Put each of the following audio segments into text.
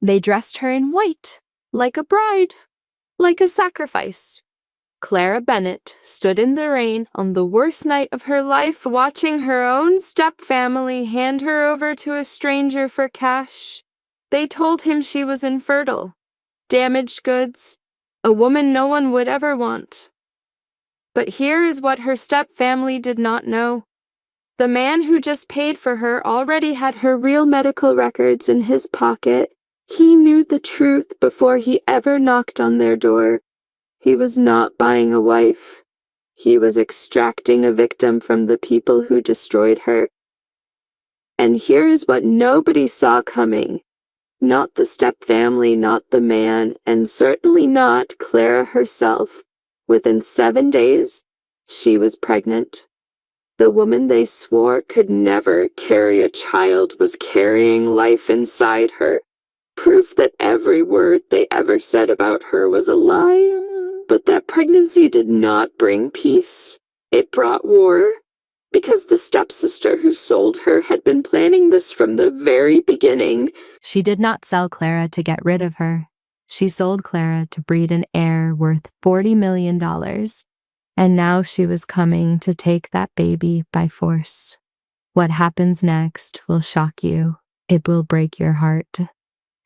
They dressed her in white, like a bride, like a sacrifice. Clara Bennett stood in the rain on the worst night of her life, watching her own step-family hand her over to a stranger for cash. They told him she was infertile, damaged goods, a woman no one would ever want. But here is what her step-family did not know. The man who just paid for her already had her real medical records in his pocket. He knew the truth before he ever knocked on their door. He was not buying a wife. He was extracting a victim from the people who destroyed her. And here is what nobody saw coming. Not the step-family, not the man, and certainly not Clara herself. Within 7 days, she was pregnant. The woman they swore could never carry a child was carrying life inside her. Proof that every word they ever said about her was a lie. But that pregnancy did not bring peace. It brought war. Because the stepsister who sold her had been planning this from the very beginning. She did not sell Clara to get rid of her. She sold Clara to breed an heir worth $40 million. And now she was coming to take that baby by force. What happens next will shock you. It will break your heart.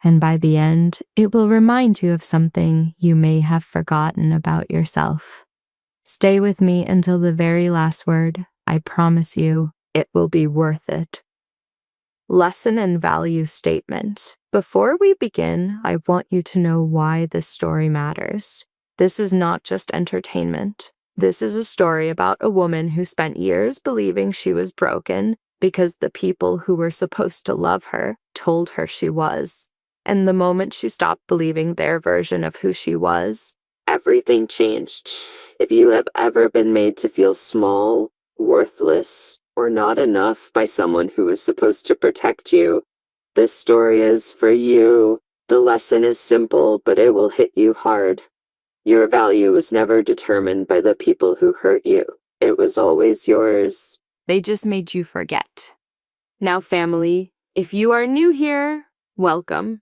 And by the end, it will remind you of something you may have forgotten about yourself. Stay with me until the very last word. I promise you, it will be worth it. Lesson and value statement. Before we begin, I want you to know why this story matters. This is not just entertainment. This is a story about a woman who spent years believing she was broken because the people who were supposed to love her told her she was. And the moment she stopped believing their version of who she was, everything changed. If you have ever been made to feel small, worthless, or not enough by someone who is supposed to protect you, this story is for you. The lesson is simple, but it will hit you hard. Your value was never determined by the people who hurt you. It was always yours. They just made you forget. Now, family, if you are new here, welcome.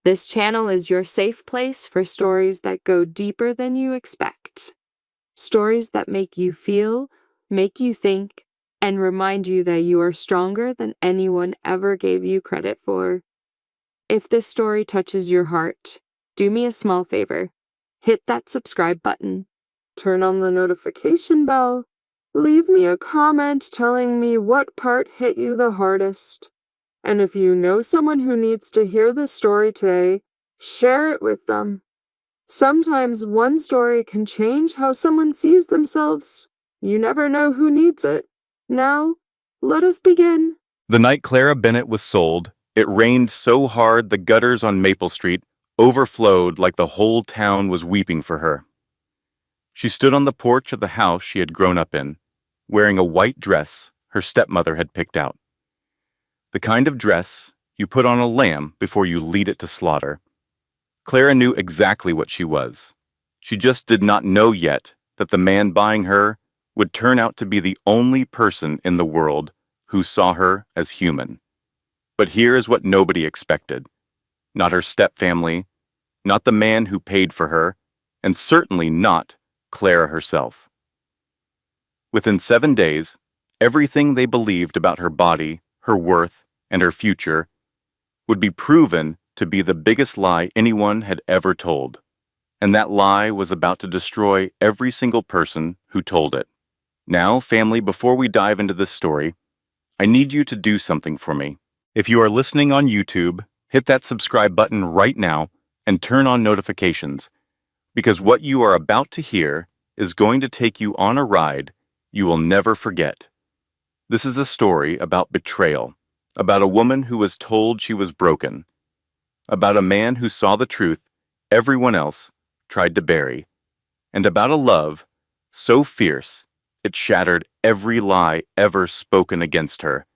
This channel is your safe place for stories that go deeper than you expect. Stories that make you feel, make you think, and remind you that you are stronger than anyone ever gave you credit for. If this story touches your heart, do me a small favor. Hit that subscribe button. Turn on the notification bell. Leave me a comment telling me what part hit you the hardest. And if you know someone who needs to hear this story today, share it with them. Sometimes one story can change how someone sees themselves. You never know who needs it. Now, let us begin. The night Clara Bennett was sold, it rained so hard the gutters on Maple Street overflowed like the whole town was weeping for her. She stood on the porch of the house she had grown up in, wearing a white dress her stepmother had picked out. The kind of dress you put on a lamb before you lead it to slaughter. Clara knew exactly what she was. She just did not know yet that the man buying her would turn out to be the only person in the world who saw her as human. But here is what nobody expected. Not her stepfamily, not the man who paid for her, and certainly not Clara herself. Within 7 days, everything they believed about her body, her worth, and her future would be proven to be the biggest lie anyone had ever told. And that lie was about to destroy every single person who told it. Now, family, before we dive into this story, I need you to do something for me. If you are listening on YouTube, hit that subscribe button right now and turn on notifications, because what you are about to hear is going to take you on a ride you will never forget. This is a story about betrayal, about a woman who was told she was broken, about a man who saw the truth everyone else tried to bury, and about a love so fierce it shattered every lie ever spoken against her.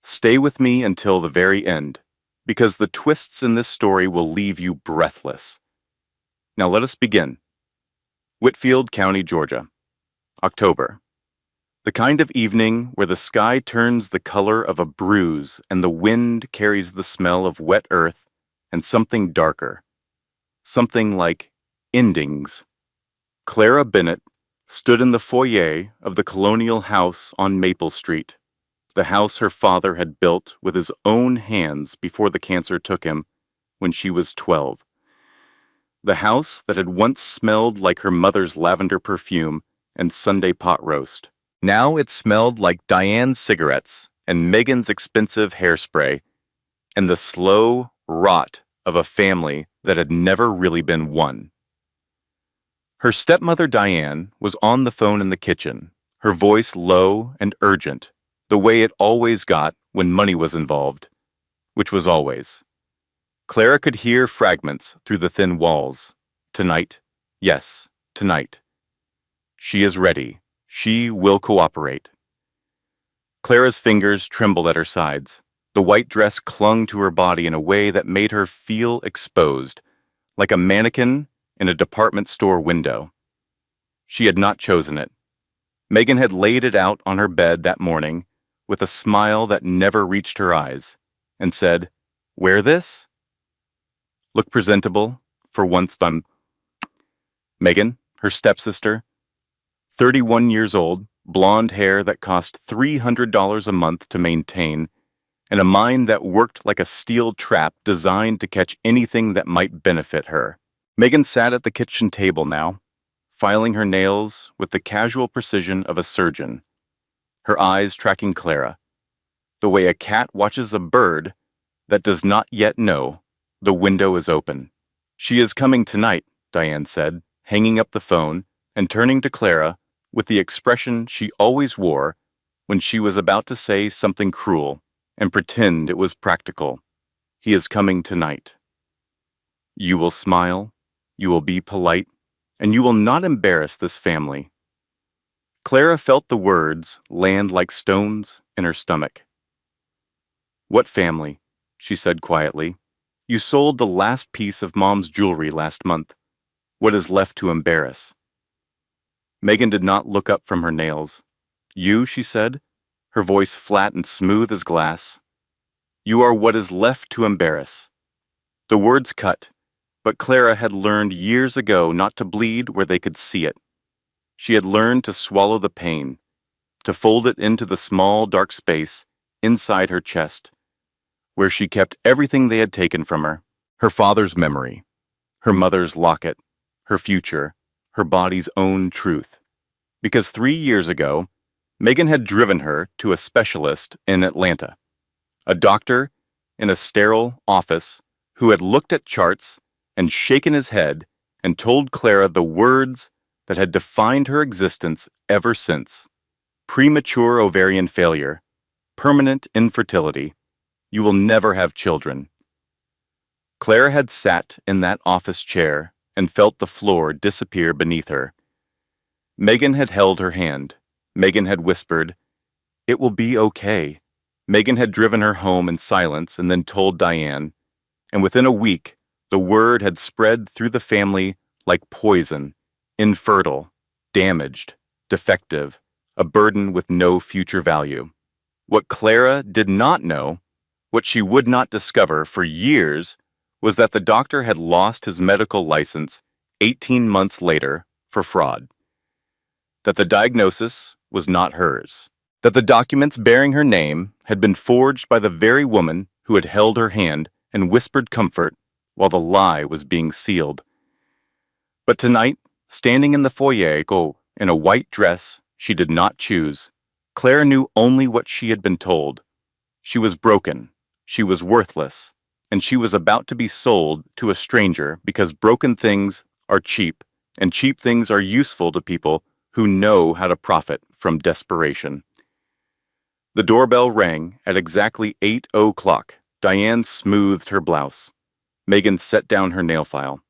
Stay with me until the very end, because the twists in this story will leave you breathless. Now let us begin. Whitfield County, Georgia. October. The kind of evening where the sky turns the color of a bruise and the wind carries the smell of wet earth and something darker. Something like endings. Clara Bennett stood in the foyer of the colonial house on Maple Street, the house her father had built with his own hands before the cancer took him when she was 12. The house that had once smelled like her mother's lavender perfume and Sunday pot roast. Now it smelled like Diane's cigarettes and Megan's expensive hairspray and the slow rot of a family that had never really been one. Her stepmother Diane was on the phone in the kitchen, her voice low and urgent, the way it always got when money was involved, which was always. Clara could hear fragments through the thin walls. Tonight, yes, tonight. She is ready. She will cooperate. Clara's fingers trembled at her sides. The white dress clung to her body in a way that made her feel exposed, like a mannequin in a department store window. She had not chosen it. Megan had laid it out on her bed that morning with a smile that never reached her eyes and said, "Wear this? Look presentable for once done." Megan, her stepsister, 31 years old, blonde hair that cost $300 a month to maintain, and a mind that worked like a steel trap designed to catch anything that might benefit her. Megan sat at the kitchen table now, filing her nails with the casual precision of a surgeon, her eyes tracking Clara, the way a cat watches a bird that does not yet know the window is open. "She is coming tonight," Diane said, hanging up the phone and turning to Clara with the expression she always wore when she was about to say something cruel and pretend it was practical. "He is coming tonight. You will smile, you will be polite, and you will not embarrass this family." Clara felt the words land like stones in her stomach. "What family?" she said quietly. "You sold the last piece of Mom's jewelry last month. What is left to embarrass?" Megan did not look up from her nails. "You," she said, her voice flat and smooth as glass. "You are what is left to embarrass." The words cut, but Clara had learned years ago not to bleed where they could see it. She had learned to swallow the pain, to fold it into the small, dark space inside her chest, where she kept everything they had taken from her: her father's memory, her mother's locket, her future, her body's own truth. Because 3 years ago, Megan had driven her to a specialist in Atlanta, a doctor in a sterile office who had looked at charts and shaken his head and told Clara the words that had defined her existence ever since: premature ovarian failure, permanent infertility, you will never have children. Clara had sat in that office chair and felt the floor disappear beneath her. Megan had held her hand. Megan had whispered, "It will be okay." Megan had driven her home in silence and then told Diane, and within a week, the word had spread through the family like poison: infertile, damaged, defective, a burden with no future value. What Clara did not know, what she would not discover for years, was that the doctor had lost his medical license 18 months later for fraud. That the diagnosis was not hers. That the documents bearing her name had been forged by the very woman who had held her hand and whispered comfort while the lie was being sealed. But tonight, standing in the foyer, in a white dress she did not choose, Claire knew only what she had been told. She was broken, she was worthless, and she was about to be sold to a stranger because broken things are cheap, and cheap things are useful to people who know how to profit from desperation. The doorbell rang at exactly 8:00. Diane smoothed her blouse. Megan set down her nail file.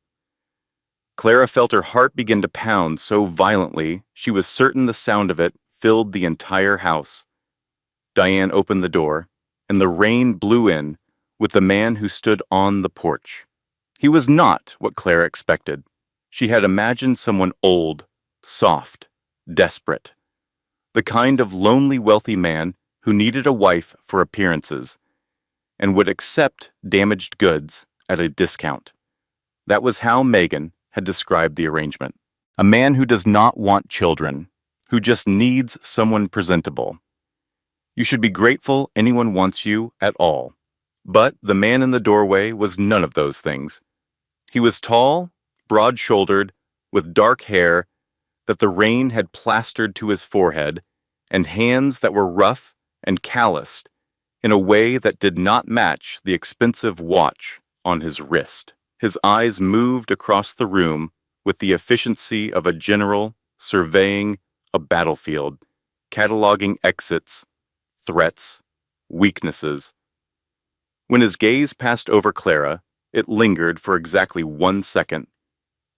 Clara felt her heart begin to pound so violently she was certain the sound of it filled the entire house. Diane opened the door, and the rain blew in with the man who stood on the porch. He was not what Clara expected. She had imagined someone old, soft, desperate. The kind of lonely, wealthy man who needed a wife for appearances and would accept damaged goods at a discount. That was how Megan had described the arrangement. A man who does not want children, who just needs someone presentable. You should be grateful anyone wants you at all. But the man in the doorway was none of those things. He was tall, broad-shouldered, with dark hair that the rain had plastered to his forehead, and hands that were rough and calloused in a way that did not match the expensive watch on his wrist. His eyes moved across the room with the efficiency of a general surveying a battlefield, cataloging exits, threats, weaknesses. When his gaze passed over Clara, it lingered for exactly 1 second,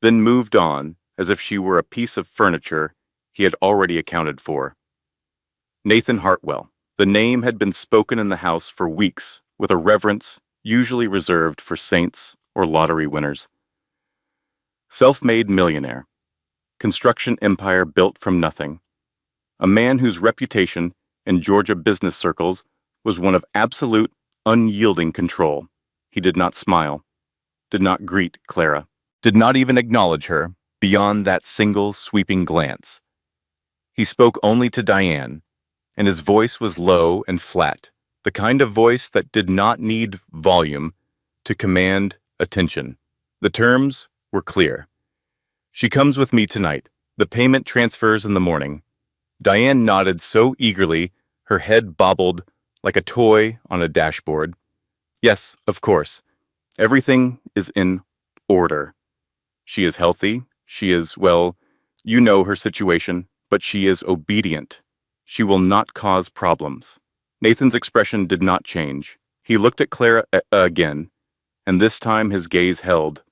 then moved on as if she were a piece of furniture he had already accounted for. Nathan Hartwell. The name had been spoken in the house for weeks with a reverence usually reserved for saints or lottery winners. Self-made millionaire. Construction empire built from nothing. A man whose reputation in Georgia business circles was one of absolute, unyielding control. He did not smile, did not greet Clara, did not even acknowledge her beyond that single sweeping glance. He spoke only to Diane, and his voice was low and flat, the kind of voice that did not need volume to command attention. The terms were clear. She comes with me tonight. The payment transfers in the morning. Diane nodded so eagerly, her head bobbled like a toy on a dashboard. Yes, of course. Everything is in order. She is healthy. She is, well, you know her situation, but she is obedient. She will not cause problems. Nathan's expression did not change. He looked at Clara again, and this time his gaze held,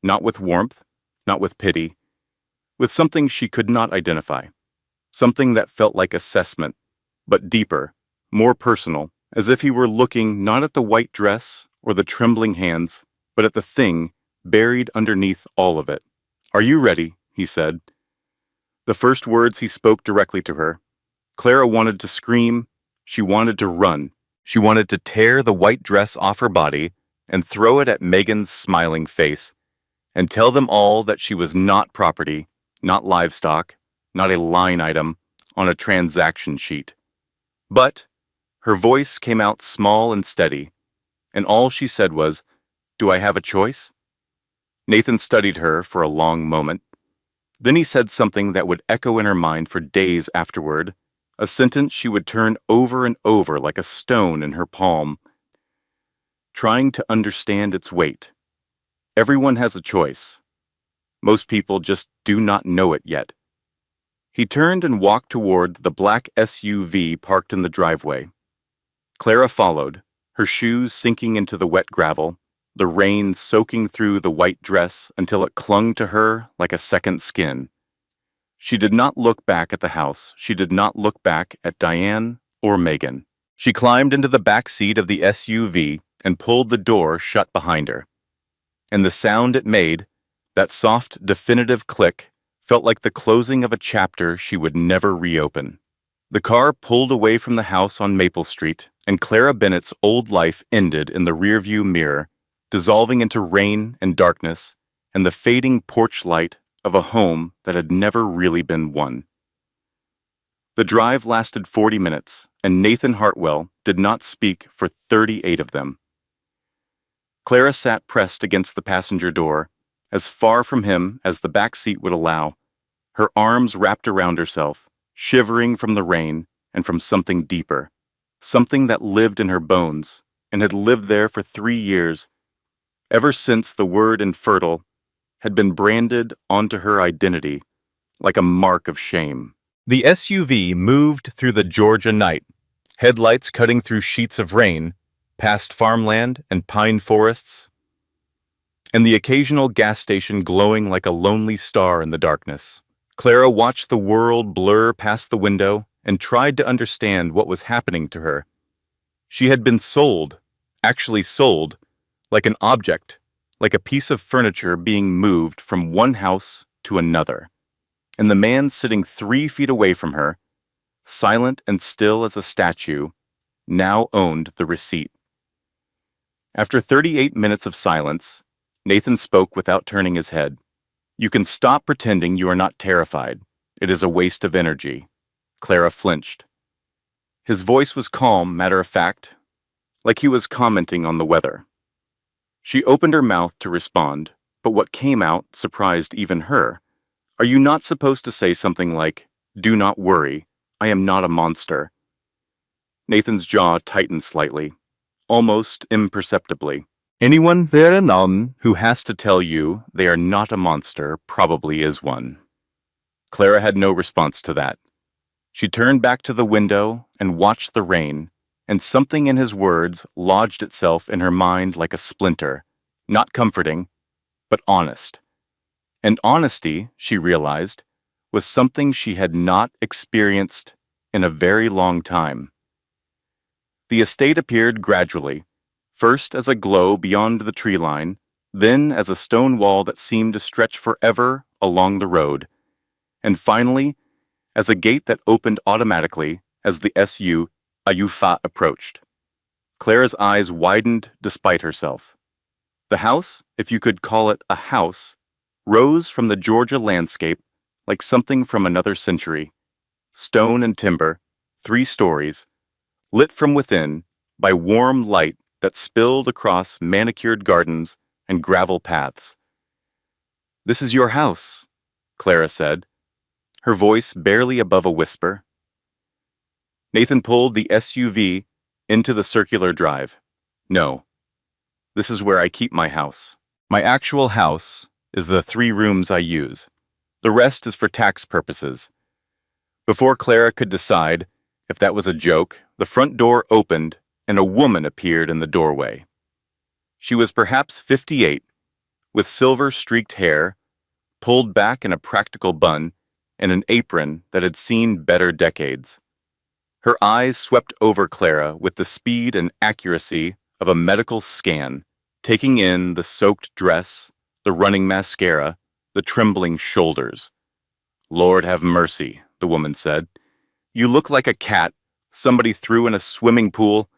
not with warmth, not with pity, with something she could not identify, something that felt like assessment, but deeper, more personal, as if he were looking not at the white dress or the trembling hands, but at the thing buried underneath all of it. "Are you ready?" he said. The first words he spoke directly to her. Clara wanted to scream. She wanted to run. She wanted to tear the white dress off her body and throw it at Megan's smiling face and tell them all that she was not property, not livestock, not a line item on a transaction sheet. But her voice came out small and steady, and all she said was, "Do I have a choice?" Nathan studied her for a long moment. Then he said something that would echo in her mind for days afterward, a sentence she would turn over and over like a stone in her palm, trying to understand its weight. Everyone has a choice. Most people just do not know it yet. He turned and walked toward the black SUV parked in the driveway. Clara followed, her shoes sinking into the wet gravel, the rain soaking through the white dress until it clung to her like a second skin. She did not look back at the house. She did not look back at Diane or Megan. She climbed into the back seat of the SUV and pulled the door shut behind her. And the sound it made, that soft, definitive click, felt like the closing of a chapter she would never reopen. The car pulled away from the house on Maple Street, and Clara Bennett's old life ended in the rearview mirror, dissolving into rain and darkness and the fading porch light of a home that had never really been one. The drive lasted 40 minutes, and Nathan Hartwell did not speak for 38 of them. Clara sat pressed against the passenger door, as far from him as the back seat would allow, her arms wrapped around herself, shivering from the rain and from something deeper, something that lived in her bones and had lived there for 3 years, ever since the word infertile had been branded onto her identity like a mark of shame. The SUV moved through the Georgia night, headlights cutting through sheets of rain, past farmland and pine forests, and the occasional gas station glowing like a lonely star in the darkness. Clara watched the world blur past the window and tried to understand what was happening to her. She had been sold, actually sold, like an object, like a piece of furniture being moved from one house to another. And the man sitting 3 feet away from her, silent and still as a statue, now owned the receipt. After 38 minutes of silence, Nathan spoke without turning his head. "You can stop pretending you are not terrified. It is a waste of energy." Clara flinched. His voice was calm, matter-of-fact, like he was commenting on the weather. She opened her mouth to respond, but what came out surprised even her. "Are you not supposed to say something like, 'Do not worry, I am not a monster'?" Nathan's jaw tightened slightly, almost imperceptibly. Anyone there none who has to tell you they are not a monster probably is one. Clara had no response to that. She turned back to the window and watched the rain, and something in his words lodged itself in her mind like a splinter, not comforting, but honest. And honesty, she realized, was something she had not experienced in a very long time. The estate appeared gradually, first as a glow beyond the tree line, then as a stone wall that seemed to stretch forever along the road, and finally as a gate that opened automatically as the SU Ayufa approached. Clara's eyes widened despite herself. The house, if you could call it a house, rose from the Georgia landscape like something from another century. Stone and timber, 3 stories, lit from within by warm light that spilled across manicured gardens and gravel paths. "This is your house," Clara said, her voice barely above a whisper. Nathan pulled the SUV into the circular drive. "No, this is where I keep my house. My actual house is the 3 rooms I use. The rest is for tax purposes." Before Clara could decide if that was a joke, the front door opened and a woman appeared in the doorway. She was perhaps 58, with silver-streaked hair, pulled back in a practical bun, and an apron that had seen better decades. Her eyes swept over Clara with the speed and accuracy of a medical scan, taking in the soaked dress, the running mascara, the trembling shoulders. "Lord have mercy," the woman said. "You look like a cat somebody threw in a swimming pool.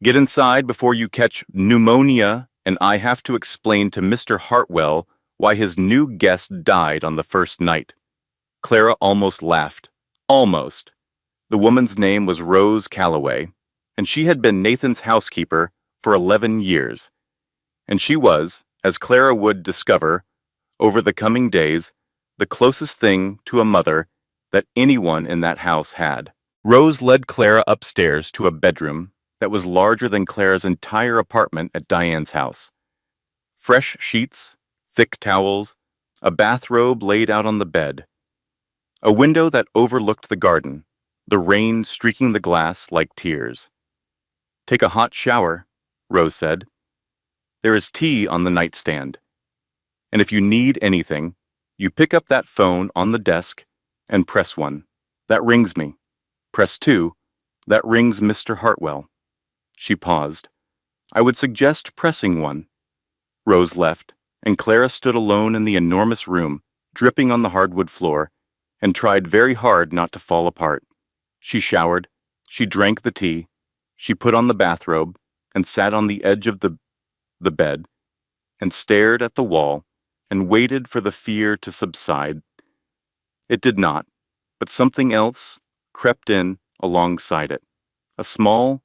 Get inside before you catch pneumonia and I have to explain to Mr. Hartwell why his new guest died on the first night." Clara almost laughed. Almost. The woman's name was Rose Calloway, and she had been Nathan's housekeeper for 11 years. And she was, as Clara would discover over the coming days, the closest thing to a mother that anyone in that house had. Rose led Clara upstairs to a bedroom that was larger than Clara's entire apartment at Diane's house. Fresh sheets, thick towels, a bathrobe laid out on the bed. A window that overlooked the garden, the rain streaking the glass like tears. "Take a hot shower," Rose said. "There is tea on the nightstand. And if you need anything, you pick up that phone on the desk and press 1. That rings me. Press 2. That rings Mr. Hartwell." She paused. "I would suggest pressing 1. Rose left, and Clara stood alone in the enormous room, dripping on the hardwood floor, and tried very hard not to fall apart. She showered, she drank the tea, she put on the bathrobe, and sat on the edge of the bed, and stared at the wall, and waited for the fear to subside. It did not, but something else crept in alongside it, a small,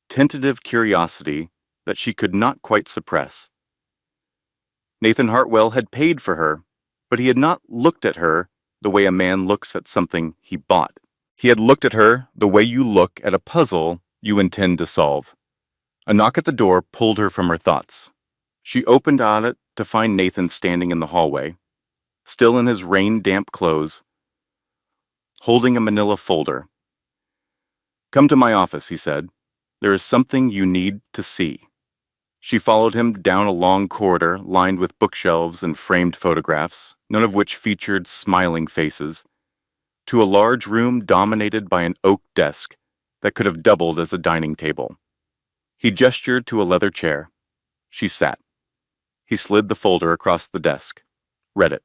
tentative curiosity that she could not quite suppress. Nathan Hartwell had paid for her, but he had not looked at her the way a man looks at something he bought. He had looked at her the way you look at a puzzle you intend to solve. A knock at the door pulled her from her thoughts. She opened on it to find Nathan standing in the hallway, still in his rain-damp clothes, holding a manila folder. "Come to my office," he said. "There is something you need to see." She followed him down a long corridor lined with bookshelves and framed photographs, none of which featured smiling faces, to a large room dominated by an oak desk that could have doubled as a dining table. He gestured to a leather chair. She sat. He slid the folder across the desk, read it.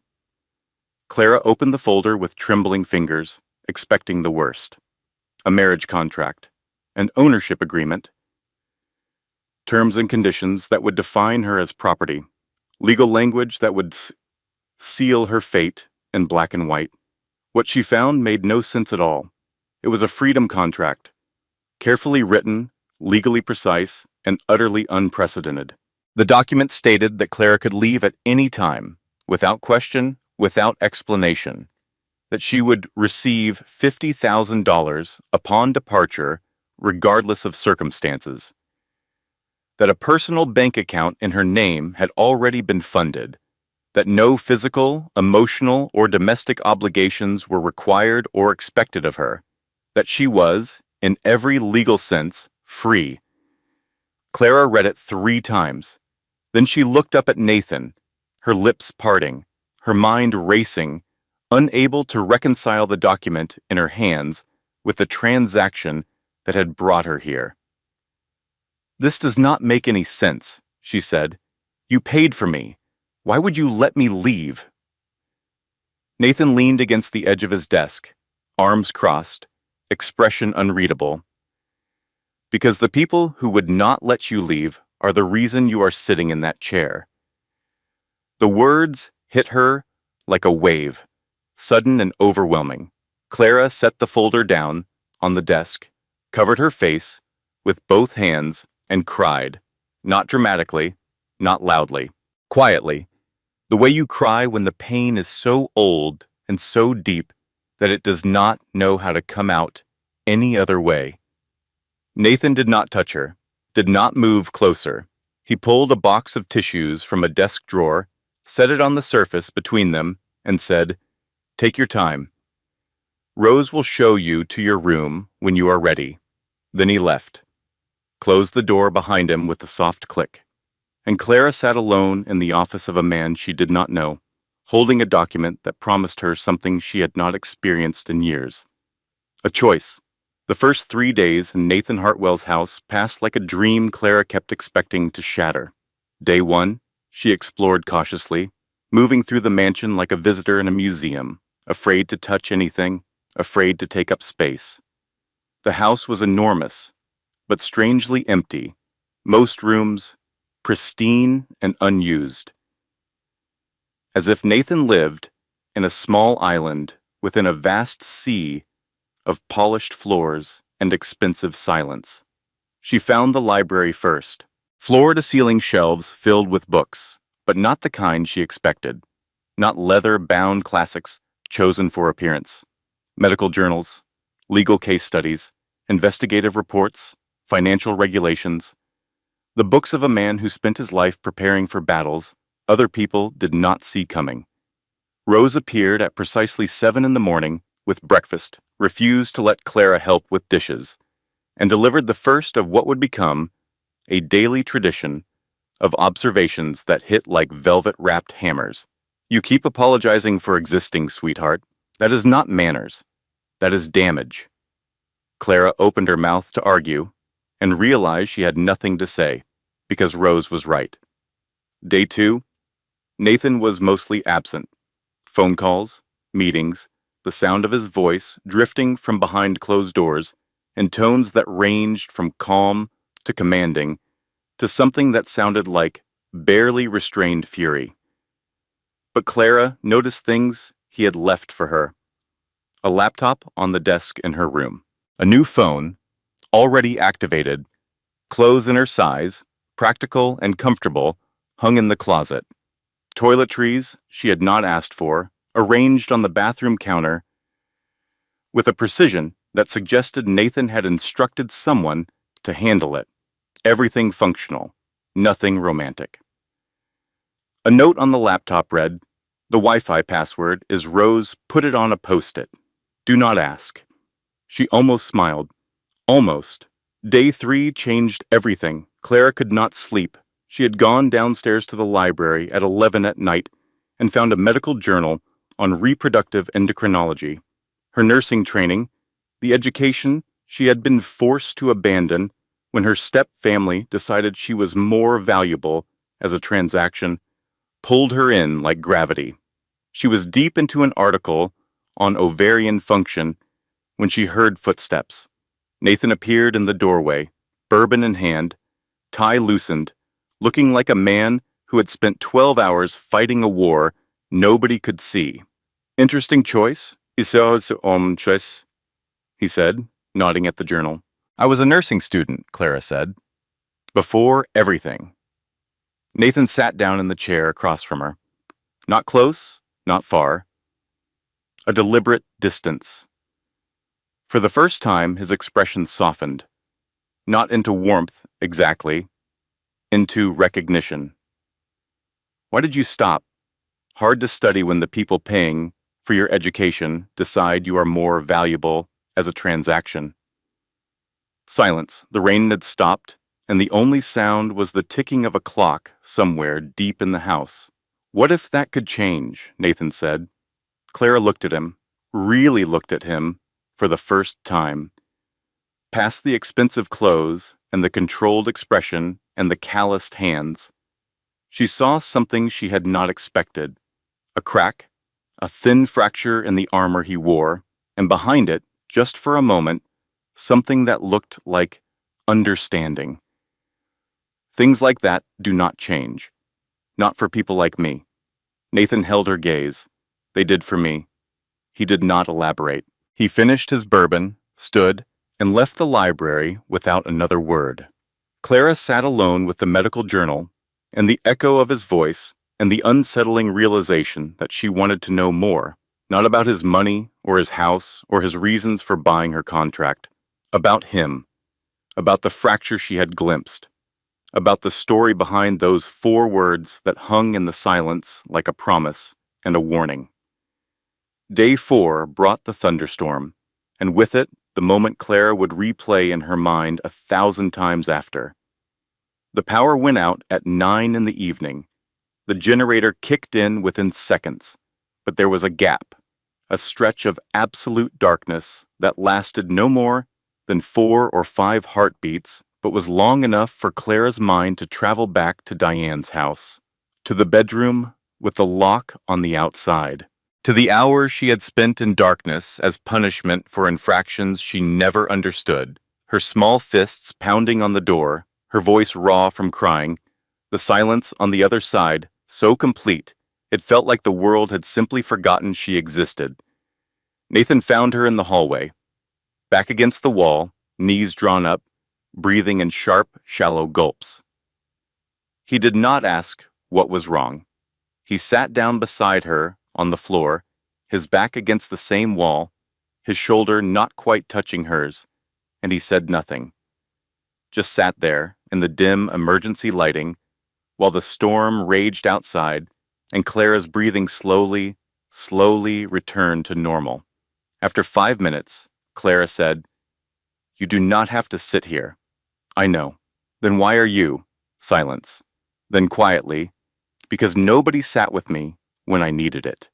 Clara opened the folder with trembling fingers, expecting the worst. A marriage contract, an ownership agreement. terms and conditions that would define her as property, legal language that would seal her fate in black and white. What she found made no sense at all. It was a freedom contract, carefully written, legally precise, and utterly unprecedented. The document stated that Clara could leave at any time, without question, without explanation, that she would receive $50,000 upon departure, regardless of circumstances, that a personal bank account in her name had already been funded, that no physical, emotional, or domestic obligations were required or expected of her, that she was, in every legal sense, free. Clara read it 3 times. Then she looked up at Nathan, her lips parting, her mind racing, unable to reconcile the document in her hands with the transaction that had brought her here. "This does not make any sense," she said. "You paid for me. Why would you let me leave?" Nathan leaned against the edge of his desk, arms crossed, expression unreadable. "Because the people who would not let you leave are the reason you are sitting in that chair." The words hit her like a wave, sudden and overwhelming. Clara set the folder down on the desk, covered her face with both hands, and cried, not dramatically, not loudly, quietly, the way you cry when the pain is so old and so deep that it does not know how to come out any other way. Nathan did not touch her, did not move closer. He pulled a box of tissues from a desk drawer, set it on the surface between them, and said, "Take your time. Rose will show you to your room when you are ready." Then he left, closed the door behind him with a soft click, and Clara sat alone in the office of a man she did not know, holding a document that promised her something she had not experienced in years. A choice. The first 3 days in Nathan Hartwell's house passed like a dream Clara kept expecting to shatter. Day 1, she explored cautiously, moving through the mansion like a visitor in a museum, afraid to touch anything, afraid to take up space. The house was enormous, but strangely empty, most rooms pristine and unused. As if Nathan lived in a small island within a vast sea of polished floors and expensive silence. She found the library first, floor-to-ceiling shelves filled with books, but not the kind she expected. Not leather-bound classics chosen for appearance. Medical journals, legal case studies, investigative reports, financial regulations. The books of a man who spent his life preparing for battles other people did not see coming. Rose appeared at precisely 7 in the morning with breakfast, refused to let Clara help with dishes, and delivered the first of what would become a daily tradition of observations that hit like velvet-wrapped hammers. "You keep apologizing for existing, sweetheart. That is not manners. That is damage." Clara opened her mouth to argue and realized she had nothing to say because Rose was right. Day 2, Nathan was mostly absent. Phone calls, meetings, the sound of his voice drifting from behind closed doors, and tones that ranged from calm to commanding to something that sounded like barely restrained fury. But Clara noticed things he had left for her. A laptop on the desk in her room. A new phone, already activated, clothes in her size, practical and comfortable, hung in the closet. Toiletries she had not asked for, arranged on the bathroom counter with a precision that suggested Nathan had instructed someone to handle it. Everything functional, nothing romantic. A note on the laptop read, "The Wi-Fi password is Rose, put it on a post-it. Do not ask." She almost smiled. Almost. Day 3 changed everything. Clara could not sleep. She had gone downstairs to the library at 11 at night and found a medical journal on reproductive endocrinology. Her nursing training, the education she had been forced to abandon when her step-family decided she was more valuable as a transaction, pulled her in like gravity. She was deep into an article on ovarian function when she heard footsteps. Nathan appeared in the doorway, bourbon in hand, tie loosened, looking like a man who had spent 12 hours fighting a war nobody could see. Interesting choice, choice, he said, nodding at the journal. I was a nursing student, Clara said. Before everything. Nathan sat down in the chair across from her. Not close, not far. A deliberate distance. For the first time, his expression softened. Not into warmth, exactly. Into recognition. Why did you stop? Hard to study when the people paying for your education decide you are more valuable as a transaction. Silence. The rain had stopped, and the only sound was the ticking of a clock somewhere deep in the house. What if that could change? Nathan said. Clara looked at him, really looked at him, for the first time. Past the expensive clothes and the controlled expression and the calloused hands, she saw something she had not expected. A crack, a thin fracture in the armor he wore, and behind it, just for a moment, something that looked like understanding. Things like that do not change. Not for people like me. Nathan held her gaze. They did for me. He did not elaborate. He finished his bourbon, stood, and left the library without another word. Clara sat alone with the medical journal, and the echo of his voice, and the unsettling realization that she wanted to know more, not about his money or his house or his reasons for buying her contract, about him, about the fracture she had glimpsed, about the story behind those 4 words that hung in the silence like a promise and a warning. Day 4 brought the thunderstorm, and with it, the moment Clara would replay in her mind 1,000 times after. The power went out at 9 in the evening. The generator kicked in within seconds, but there was a gap, a stretch of absolute darkness that lasted no more than 4 or 5 heartbeats, but was long enough for Clara's mind to travel back to Diane's house, to the bedroom with the lock on the outside, to the hours she had spent in darkness as punishment for infractions she never understood, her small fists pounding on the door, her voice raw from crying, the silence on the other side so complete it felt like the world had simply forgotten she existed. Nathan found her in the hallway, back against the wall, knees drawn up, breathing in sharp, shallow gulps. He did not ask what was wrong. He sat down beside her on the floor, his back against the same wall, his shoulder not quite touching hers, and he said nothing. Just sat there in the dim emergency lighting while the storm raged outside and Clara's breathing slowly returned to normal. After 5 minutes, Clara said, "You do not have to sit here." "I know." "Then why are you?" Silence. Then quietly, "Because nobody sat with me when I needed it.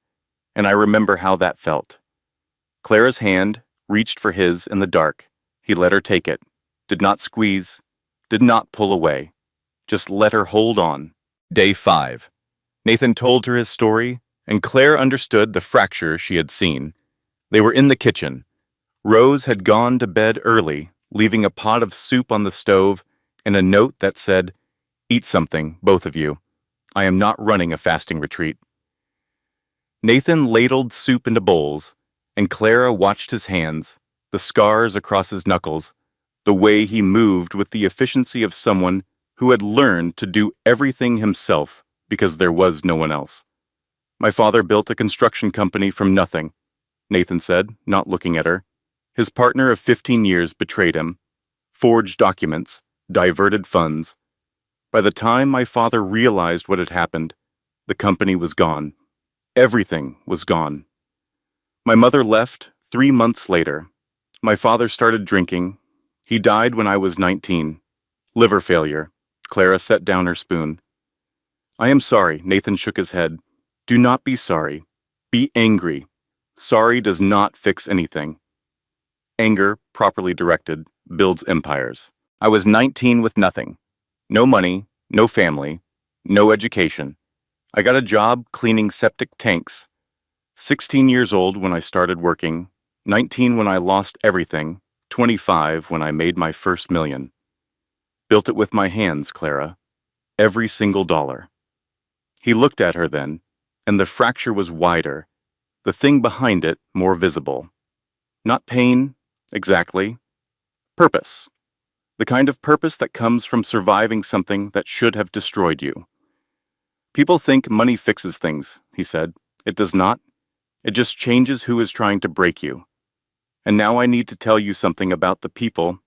And I remember how that felt." Clara's hand reached for his in the dark. He let her take it, did not squeeze, did not pull away, just let her hold on. Day 5. Nathan told her his story, and Claire understood the fracture she had seen. They were in the kitchen. Rose had gone to bed early, leaving a pot of soup on the stove and a note that said, "Eat something, both of you. I am not running a fasting retreat." Nathan ladled soup into bowls, and Clara watched his hands, the scars across his knuckles, the way he moved with the efficiency of someone who had learned to do everything himself because there was no one else. "My father built a construction company from nothing," Nathan said, not looking at her. His partner of 15 years betrayed him, forged documents, diverted funds. By the time my father realized what had happened, the company was gone. Everything was gone. My mother left 3 months later. My father started drinking. He died when I was 19. Liver failure. Clara set down her spoon. "I am sorry," Nathan shook his head. "Do not be sorry. Be angry. Sorry does not fix anything. Anger, properly directed, builds empires." I was 19 with nothing. No money, no family, no education. I got a job cleaning septic tanks. 16 years old when I started working, 19 when I lost everything, 25 when I made my first million. Built it with my hands, Clara. Every single dollar. He looked at her then, and the fracture was wider, the thing behind it more visible. Not pain, exactly. Purpose. The kind of purpose that comes from surviving something that should have destroyed you. People think money fixes things, he said. It does not. It just changes who is trying to break you. And now I need to tell you something about the people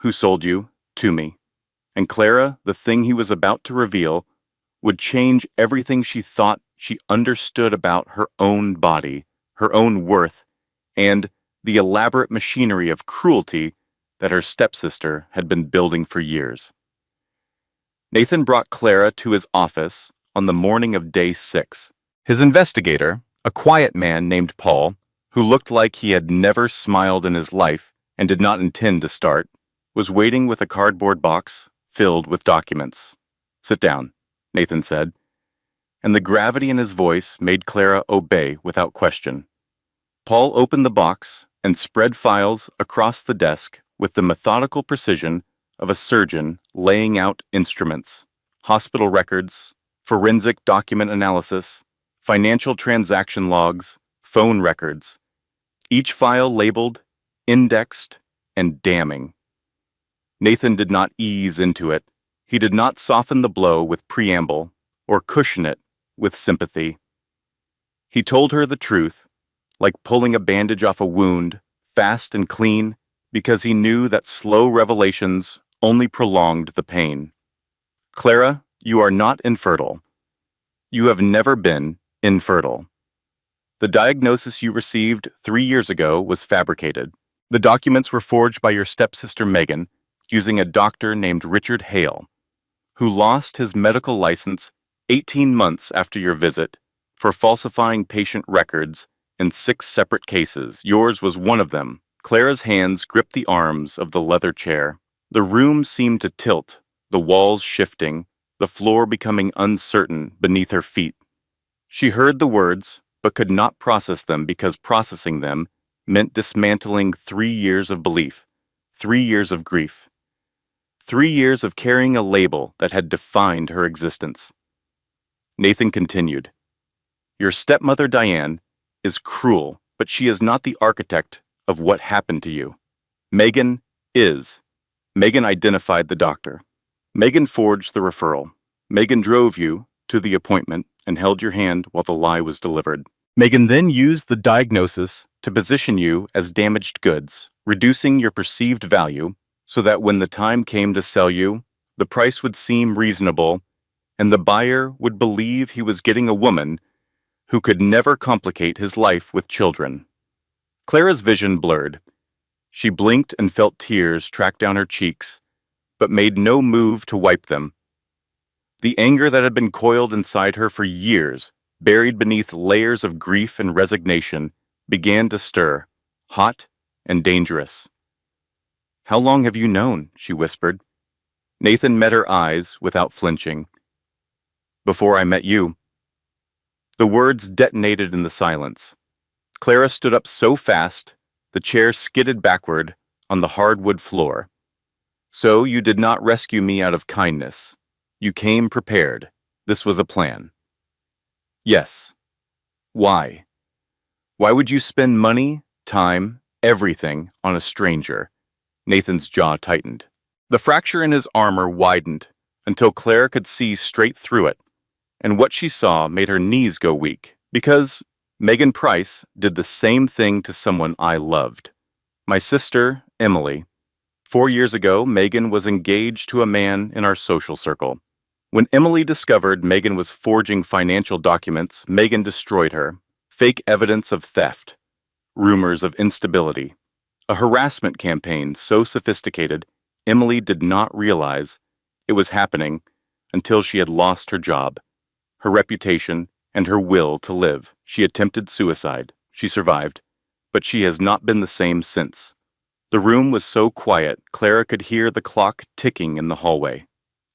who sold you to me. And Clara, the thing he was about to reveal, would change everything she thought she understood about her own body, her own worth, and the elaborate machinery of cruelty that her stepsister had been building for years. Nathan brought Clara to his office on the morning of day 6. His investigator, a quiet man named Paul, who looked like he had never smiled in his life and did not intend to start, was waiting with a cardboard box filled with documents. "Sit down," Nathan said, and the gravity in his voice made Clara obey without question. Paul opened the box and spread files across the desk with the methodical precision of a surgeon laying out instruments, hospital records, forensic document analysis, financial transaction logs, phone records, each file labeled, indexed, and damning. Nathan did not ease into it. He did not soften the blow with preamble or cushion it with sympathy. He told her the truth, like pulling a bandage off a wound, fast and clean, because he knew that slow revelations only prolonged the pain. "Clara, you are not infertile. You have never been infertile. The diagnosis you received 3 years ago was fabricated. The documents were forged by your stepsister Megan using a doctor named Richard Hale, who lost his medical license 18 months after your visit for falsifying patient records in 6 separate cases. Yours was one of them." Clara's hands gripped the arms of the leather chair. The room seemed to tilt, the walls shifting, the floor becoming uncertain beneath her feet. She heard the words, but could not process them because processing them meant dismantling 3 years of belief, 3 years of grief, 3 years of carrying a label that had defined her existence. Nathan continued, "Your stepmother, Diane, is cruel, but she is not the architect of what happened to you. Megan is. Megan identified the doctor. Megan forged the referral. Megan drove you to the appointment and held your hand while the lie was delivered. Megan then used the diagnosis to position you as damaged goods, reducing your perceived value so that when the time came to sell you, the price would seem reasonable and the buyer would believe he was getting a woman who could never complicate his life with children." Clara's vision blurred. She blinked and felt tears track down her cheeks, but made no move to wipe them. The anger that had been coiled inside her for years, buried beneath layers of grief and resignation, began to stir, hot and dangerous. "How long have you known?" she whispered. Nathan met her eyes without flinching. "Before I met you." The words detonated in the silence. Clara stood up so fast, the chair skidded backward on the hardwood floor. "So you did not rescue me out of kindness. You came prepared. This was a plan." "Yes." "Why? Why would you spend money, time, everything on a stranger?" Nathan's jaw tightened. The fracture in his armor widened until Clara could see straight through it, and what she saw made her knees go weak, because Megan Price did the same thing to someone I loved. My sister, Emily. 4 years ago, Megan was engaged to a man in our social circle. When Emily discovered Megan was forging financial documents, Megan destroyed her. Fake evidence of theft, rumors of instability, a harassment campaign so sophisticated Emily did not realize it was happening until she had lost her job, her reputation, and her will to live. She attempted suicide. She survived, but she has not been the same since. The room was so quiet, Clara could hear the clock ticking in the hallway.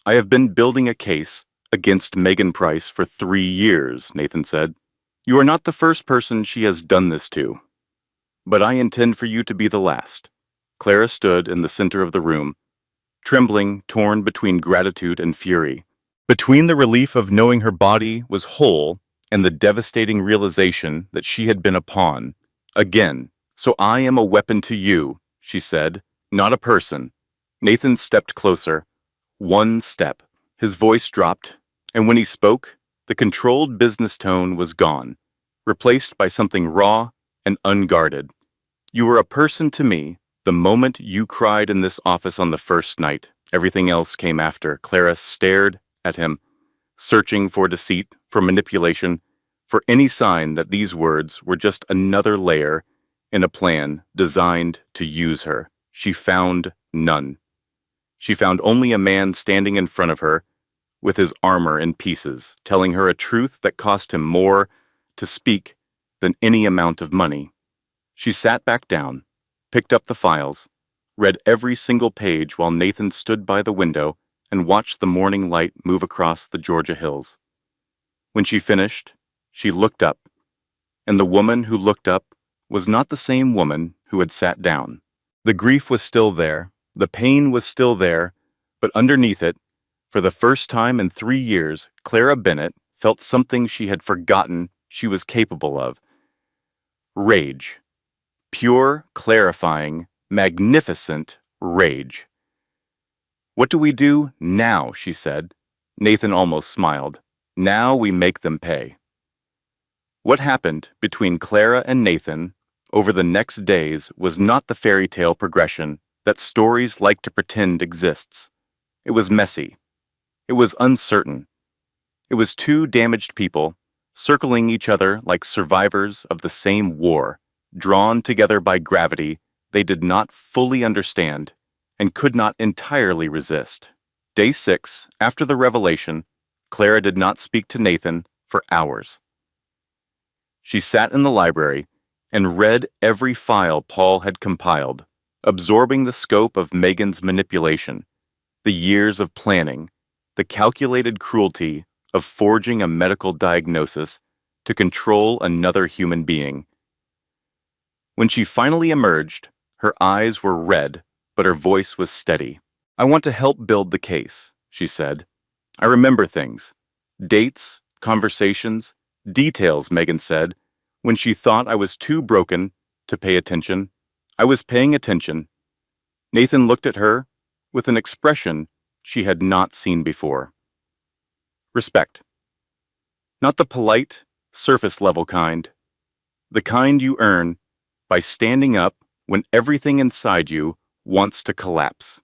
"I have been building a case against Megan Price for 3 years, Nathan said. "You are not the first person she has done this to, but I intend for you to be the last." Clara stood in the center of the room, trembling, torn between gratitude and fury. Between the relief of knowing her body was whole and the devastating realization that she had been a pawn. Again, so I am a weapon to you, she said, not a person. Nathan stepped closer. One step. His voice dropped, and when he spoke, the controlled business tone was gone, replaced by something raw and unguarded. You were a person to me the moment you cried in this office on the first night. Everything else came after. Clara stared at him, searching for deceit, for manipulation, for any sign that these words were just another layer in a plan designed to use her. She found none. She found only a man standing in front of her with his armor in pieces, telling her a truth that cost him more to speak than any amount of money. She sat back down, picked up the files, read every single page while Nathan stood by the window and watched the morning light move across the Georgia hills. When she finished, she looked up, and the woman who looked up was not the same woman who had sat down. The grief was still there, the pain was still there, but underneath it, for the first time in 3 years, Clara Bennett felt something she had forgotten she was capable of. Rage. Pure, clarifying, magnificent rage. What do we do now, she said. Nathan almost smiled. Now we make them pay. What happened between Clara and Nathan over the next days was not the fairy tale progression that stories like to pretend exists. It was messy. It was uncertain. It was two damaged people circling each other like survivors of the same war, drawn together by gravity they did not fully understand and could not entirely resist. Day 6, after the revelation, Clara did not speak to Nathan for hours. She sat in the library and read every file Paul had compiled, absorbing the scope of Megan's manipulation, the years of planning, the calculated cruelty of forging a medical diagnosis to control another human being. When she finally emerged, her eyes were red, but her voice was steady. I want to help build the case, she said. I remember things. Dates, conversations, details, Megan said. When she thought I was too broken to pay attention, I was paying attention. Nathan looked at her with an expression she had not seen before. Respect. Not the polite, surface-level kind. The kind you earn by standing up when everything inside you wants to collapse.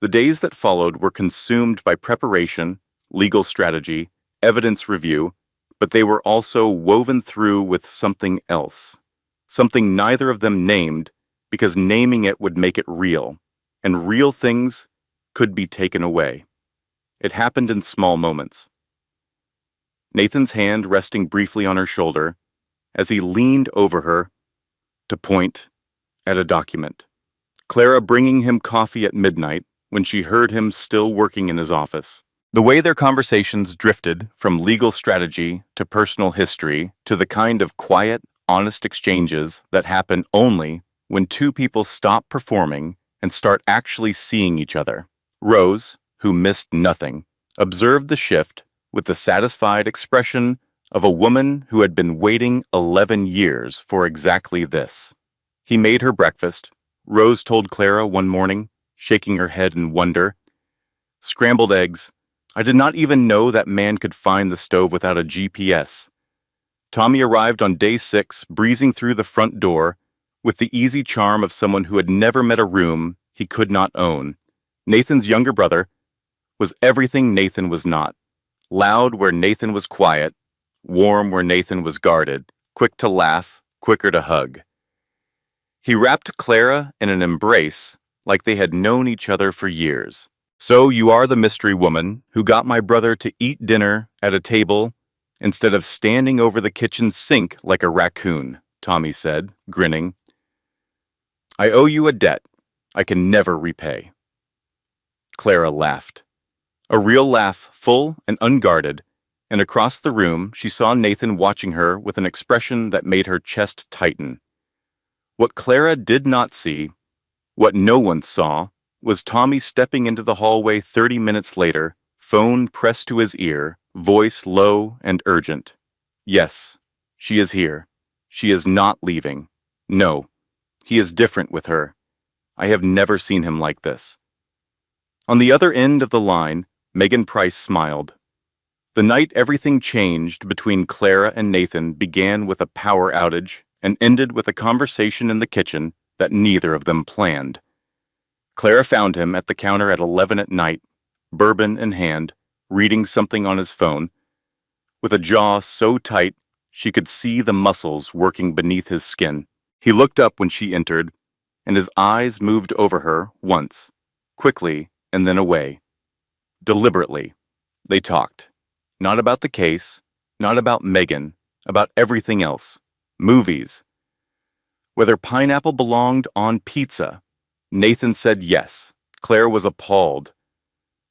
The days that followed were consumed by preparation, legal strategy, evidence review, but they were also woven through with something else, something neither of them named because naming it would make it real, and real things could be taken away. It happened in small moments. Nathan's hand resting briefly on her shoulder as he leaned over her to point at a document. Clara bringing him coffee at midnight when she heard him still working in his office. The way their conversations drifted from legal strategy to personal history to the kind of quiet, honest exchanges that happen only when two people stop performing and start actually seeing each other. Rose, who missed nothing, observed the shift with the satisfied expression of a woman who had been waiting 11 years for exactly this. He made her breakfast, Rose told Clara one morning, shaking her head in wonder. Scrambled eggs. I did not even know that man could find the stove without a GPS. Tommy arrived on day 6, breezing through the front door with the easy charm of someone who had never met a room he could not own. Nathan's younger brother was everything Nathan was not. Loud where Nathan was quiet, warm where Nathan was guarded, quick to laugh, quicker to hug. He wrapped Clara in an embrace like they had known each other for years. So you are the mystery woman who got my brother to eat dinner at a table instead of standing over the kitchen sink like a raccoon, Tommy said, grinning. I owe you a debt I can never repay. Clara laughed. A real laugh, full and unguarded, and across the room she saw Nathan watching her with an expression that made her chest tighten. What Clara did not see, what no one saw, was Tommy stepping into the hallway 30 minutes later, phone pressed to his ear, voice low and urgent. Yes, she is here. She is not leaving. No, he is different with her. I have never seen him like this. On the other end of the line, Megan Price smiled. The night everything changed between Clara and Nathan began with a power outage and ended with a conversation in the kitchen that neither of them planned. Clara found him at the counter at 11 at night, bourbon in hand, reading something on his phone, with a jaw so tight she could see the muscles working beneath his skin. He looked up when she entered, and his eyes moved over her once, quickly and then away. Deliberately, they talked. Not about the case, not about Megan, about everything else. Movies. Whether pineapple belonged on pizza. Nathan said yes. Claire was appalled.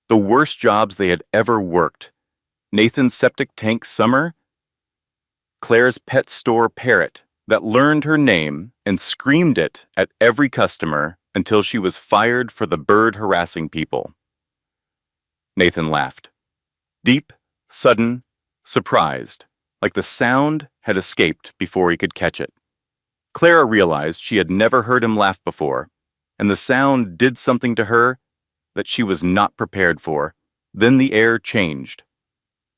The worst jobs they had ever worked. Nathan's septic tank summer. Claire's pet store parrot that learned her name and screamed it at every customer until she was fired for the bird harassing people. Nathan laughed. Deep, sudden, surprised, like the sound had escaped before he could catch it. Clara realized she had never heard him laugh before, and the sound did something to her that she was not prepared for. Then the air changed.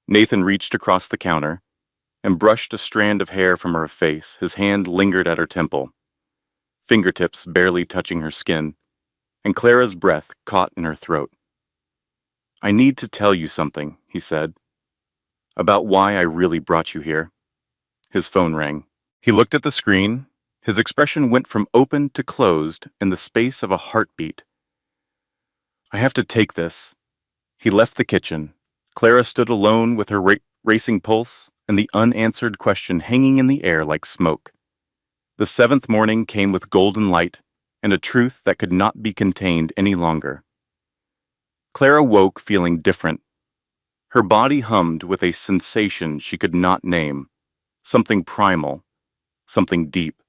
Nathan reached across the counter and brushed a strand of hair from her face. His hand lingered at her temple, fingertips barely touching her skin, and Clara's breath caught in her throat. I need to tell you something, he said, about why I really brought you here. His phone rang. He looked at the screen. His expression went from open to closed in the space of a heartbeat. I have to take this. He left the kitchen. Clara stood alone with her racing pulse and the unanswered question hanging in the air like smoke. The seventh morning came with golden light and a truth that could not be contained any longer. Clara woke feeling different. Her body hummed with a sensation she could not name, something primal, something deep.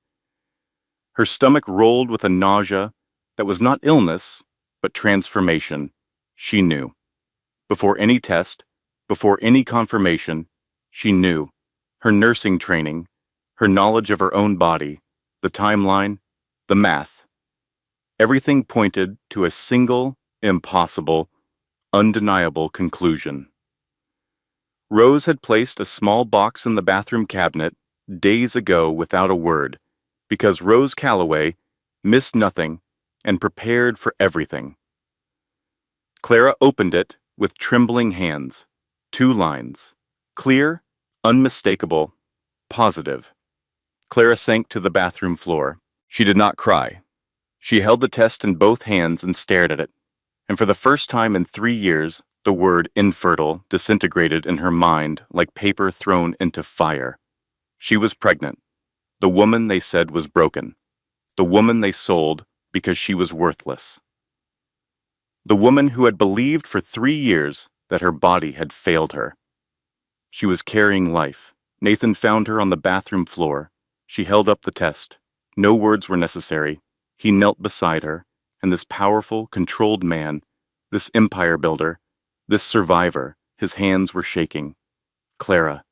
Her stomach rolled with a nausea that was not illness, but transformation. She knew. Before any test, before any confirmation, she knew. Her nursing training, her knowledge of her own body, the timeline, the math. Everything pointed to a single, impossible, undeniable conclusion. Rose had placed a small box in the bathroom cabinet days ago without a word, because Rose Calloway missed nothing and prepared for everything. Clara opened it with trembling hands. 2 lines. Clear, unmistakable, positive. Clara sank to the bathroom floor. She did not cry. She held the test in both hands and stared at it. And for the first time in 3 years, the word infertile disintegrated in her mind like paper thrown into fire. She was pregnant. The woman they said was broken. The woman they sold because she was worthless. The woman who had believed for 3 years that her body had failed her. She was carrying life. Nathan found her on the bathroom floor. She held up the test. No words were necessary. He knelt beside her, and this powerful, controlled man, this empire builder, this survivor, his hands were shaking. Clara,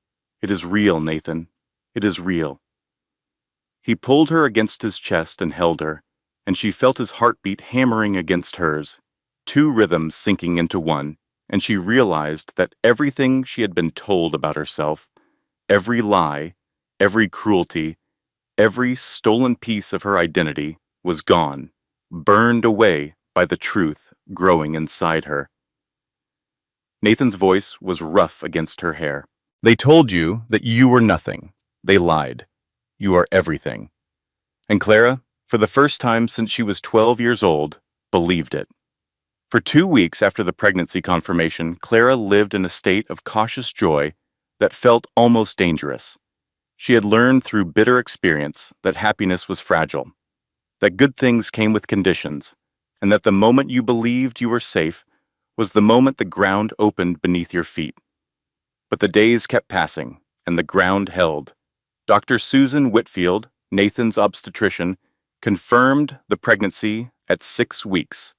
it is real, Nathan. It is real. He pulled her against his chest and held her, and she felt his heartbeat hammering against hers, 2 rhythms sinking into one, and she realized that everything she had been told about herself, every lie, every cruelty, every stolen piece of her identity was gone, burned away by the truth growing inside her. Nathan's voice was rough against her hair. They told you that you were nothing. They lied. You are everything. And Clara, for the first time since she was 12 years old, believed it. For 2 weeks after the pregnancy confirmation, Clara lived in a state of cautious joy that felt almost dangerous. She had learned through bitter experience that happiness was fragile, that good things came with conditions, and that the moment you believed you were safe was the moment the ground opened beneath your feet. But the days kept passing, and the ground held. Dr. Susan Whitfield, Nathan's obstetrician, confirmed the pregnancy at 6 weeks.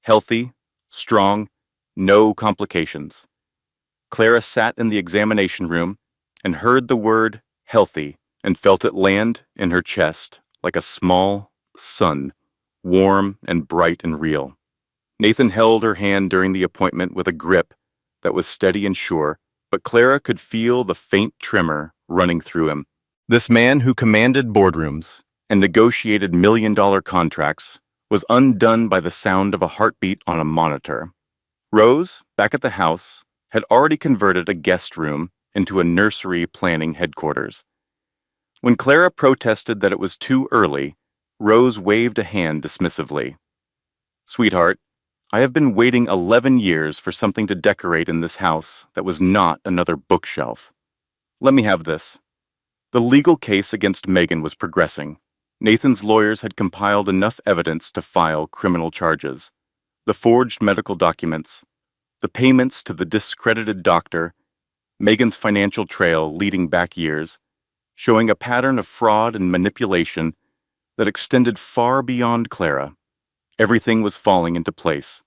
Healthy, strong, no complications. Clara sat in the examination room and heard the word healthy and felt it land in her chest like a small sun, warm and bright and real. Nathan held her hand during the appointment with a grip that was steady and sure, but Clara could feel the faint tremor running through him. This man who commanded boardrooms and negotiated million-dollar contracts was undone by the sound of a heartbeat on a monitor. Rose, back at the house, had already converted a guest room into a nursery planning headquarters. When Clara protested that it was too early, Rose waved a hand dismissively. "Sweetheart, I have been waiting 11 years for something to decorate in this house that was not another bookshelf. Let me have this." The legal case against Megan was progressing. Nathan's lawyers had compiled enough evidence to file criminal charges. The forged medical documents, the payments to the discredited doctor, Megan's financial trail leading back years, showing a pattern of fraud and manipulation that extended far beyond Clara. Everything was falling into place.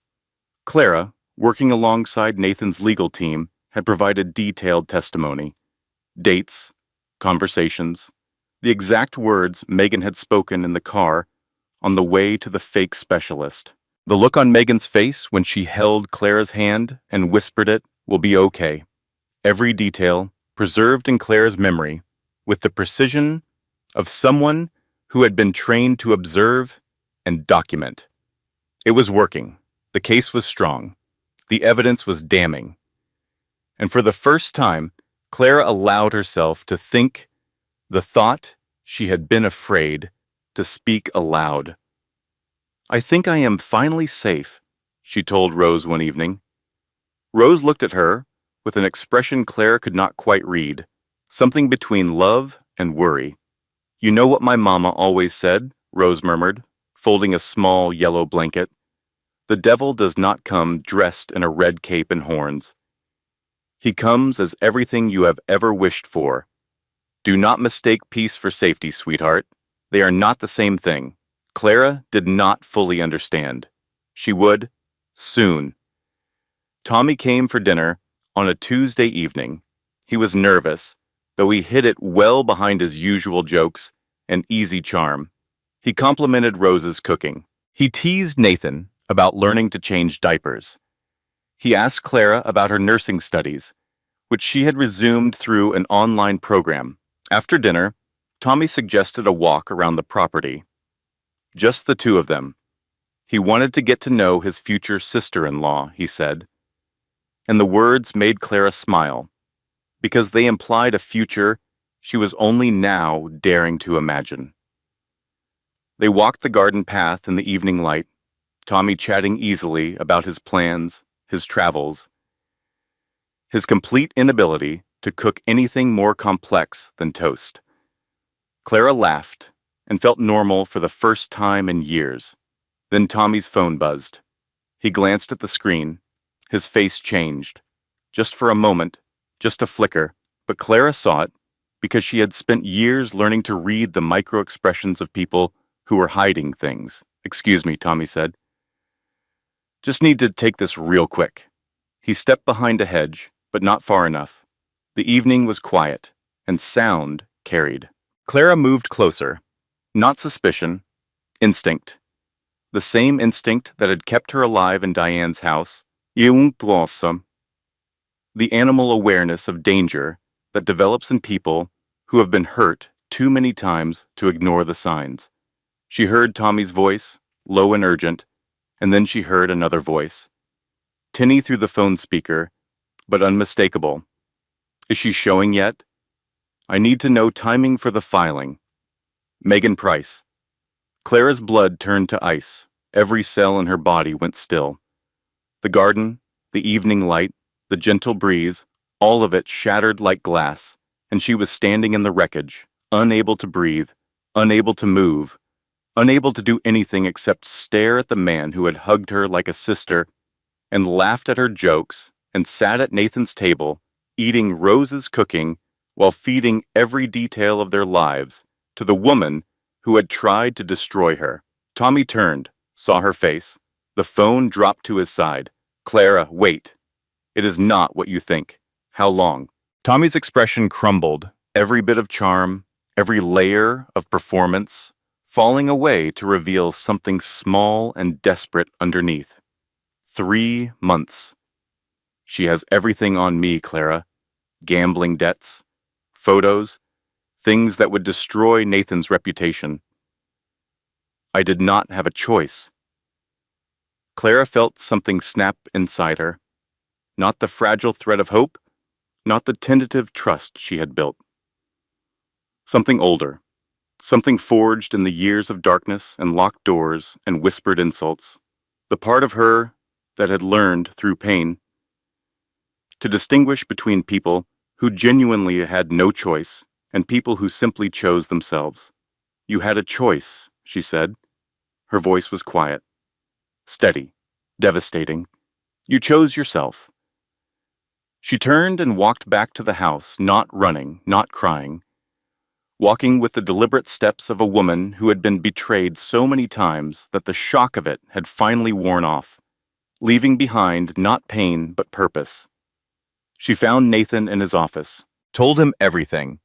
Clara, working alongside Nathan's legal team, had provided detailed testimony. Dates, conversations, the exact words Megan had spoken in the car on the way to the fake specialist. The look on Megan's face when she held Clara's hand and whispered it will be okay. Every detail preserved in Clara's memory with the precision of someone who had been trained to observe and document. It was working. The case was strong. The evidence was damning. And for the first time, Clara allowed herself to think the thought she had been afraid to speak aloud. "I think I am finally safe," she told Rose one evening. Rose looked at her with an expression Clara could not quite read, something between love and worry. "You know what my mama always said," Rose murmured, folding a small yellow blanket. "The devil does not come dressed in a red cape and horns. He comes as everything you have ever wished for. Do not mistake peace for safety, sweetheart. They are not the same thing." Clara did not fully understand. She would, soon. Tommy came for dinner on a Tuesday evening. He was nervous, though he hid it well behind his usual jokes and easy charm. He complimented Rose's cooking. He teased Nathan about learning to change diapers. He asked Clara about her nursing studies, which she had resumed through an online program. After dinner, Tommy suggested a walk around the property. Just the two of them. He wanted to get to know his future sister-in-law, he said. And the words made Clara smile, because they implied a future she was only now daring to imagine. They walked the garden path in the evening light, Tommy chatting easily about his plans, his travels, his complete inability to cook anything more complex than toast. Clara laughed and felt normal for the first time in years. Then Tommy's phone buzzed. He glanced at the screen. His face changed. Just for a moment, just a flicker, but Clara saw it because she had spent years learning to read the micro-expressions of people who were hiding things. "Excuse me," Tommy said. "Just need to take this real quick." He stepped behind a hedge, but not far enough. The evening was quiet, and sound carried. Clara moved closer. Not suspicion, instinct. The same instinct that had kept her alive in Diane's house. The animal awareness of danger that develops in people who have been hurt too many times to ignore the signs. She heard Tommy's voice, low and urgent, and then she heard another voice. Tinny through the phone speaker, but unmistakable. "Is she showing yet? I need to know timing for the filing. Megan Price." Clara's blood turned to ice. Every cell in her body went still. The garden, the evening light, the gentle breeze, all of it shattered like glass, and she was standing in the wreckage, unable to breathe, unable to move, unable to do anything except stare at the man who had hugged her like a sister and laughed at her jokes and sat at Nathan's table, eating Rose's cooking while feeding every detail of their lives to the woman who had tried to destroy her. Tommy turned, saw her face, The phone dropped to his side. Clara, wait. It is not what you think. How long? Tommy's expression crumbled, every bit of charm, every layer of performance, falling away to reveal something small and desperate underneath. 3 months. She has everything on me, Clara. Gambling debts, photos, things that would destroy Nathan's reputation. I did not have a choice. Clara felt something snap inside her. Not the fragile thread of hope, not the tentative trust she had built. Something older, something forged in the years of darkness and locked doors and whispered insults. The part of her that had learned through pain to distinguish between people who genuinely had no choice and people who simply chose themselves. You had a choice, she said. Her voice was quiet, steady, devastating. You chose yourself. She turned and walked back to the house, not running, not crying, walking with the deliberate steps of a woman who had been betrayed so many times that the shock of it had finally worn off, leaving behind not pain but purpose. She found Nathan in his office, told him everything,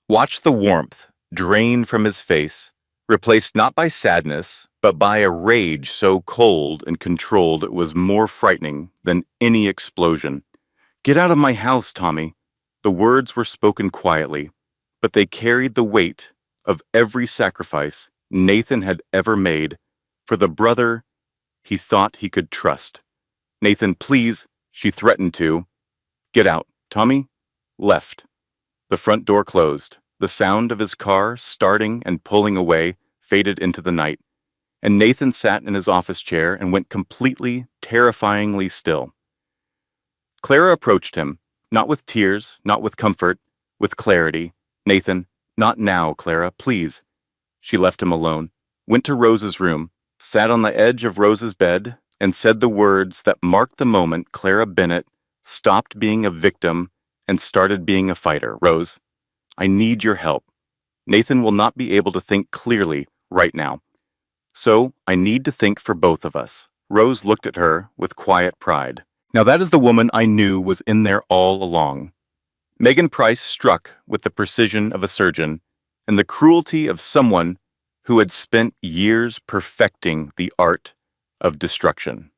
watched the warmth drain from his face, replaced not by sadness, but by a rage so cold and controlled it was more frightening than any explosion. Get out of my house, Tommy. The words were spoken quietly, but they carried the weight of every sacrifice Nathan had ever made for the brother he thought he could trust. Nathan, please, she threatened to. Get out. Tommy left. The front door closed. The sound of his car starting and pulling away faded into the night, and Nathan sat in his office chair and went completely, terrifyingly still. Clara approached him, not with tears, not with comfort, with clarity. Nathan, not now, Clara, please. She left him alone, went to Rose's room, sat on the edge of Rose's bed, and said the words that marked the moment Clara Bennett stopped being a victim and started being a fighter. Rose, I need your help. Nathan will not be able to think clearly right now. So I need to think for both of us. Rose looked at her with quiet pride. Now that is the woman I knew was in there all along. Megan Price struck with the precision of a surgeon and the cruelty of someone who had spent years perfecting the art of destruction.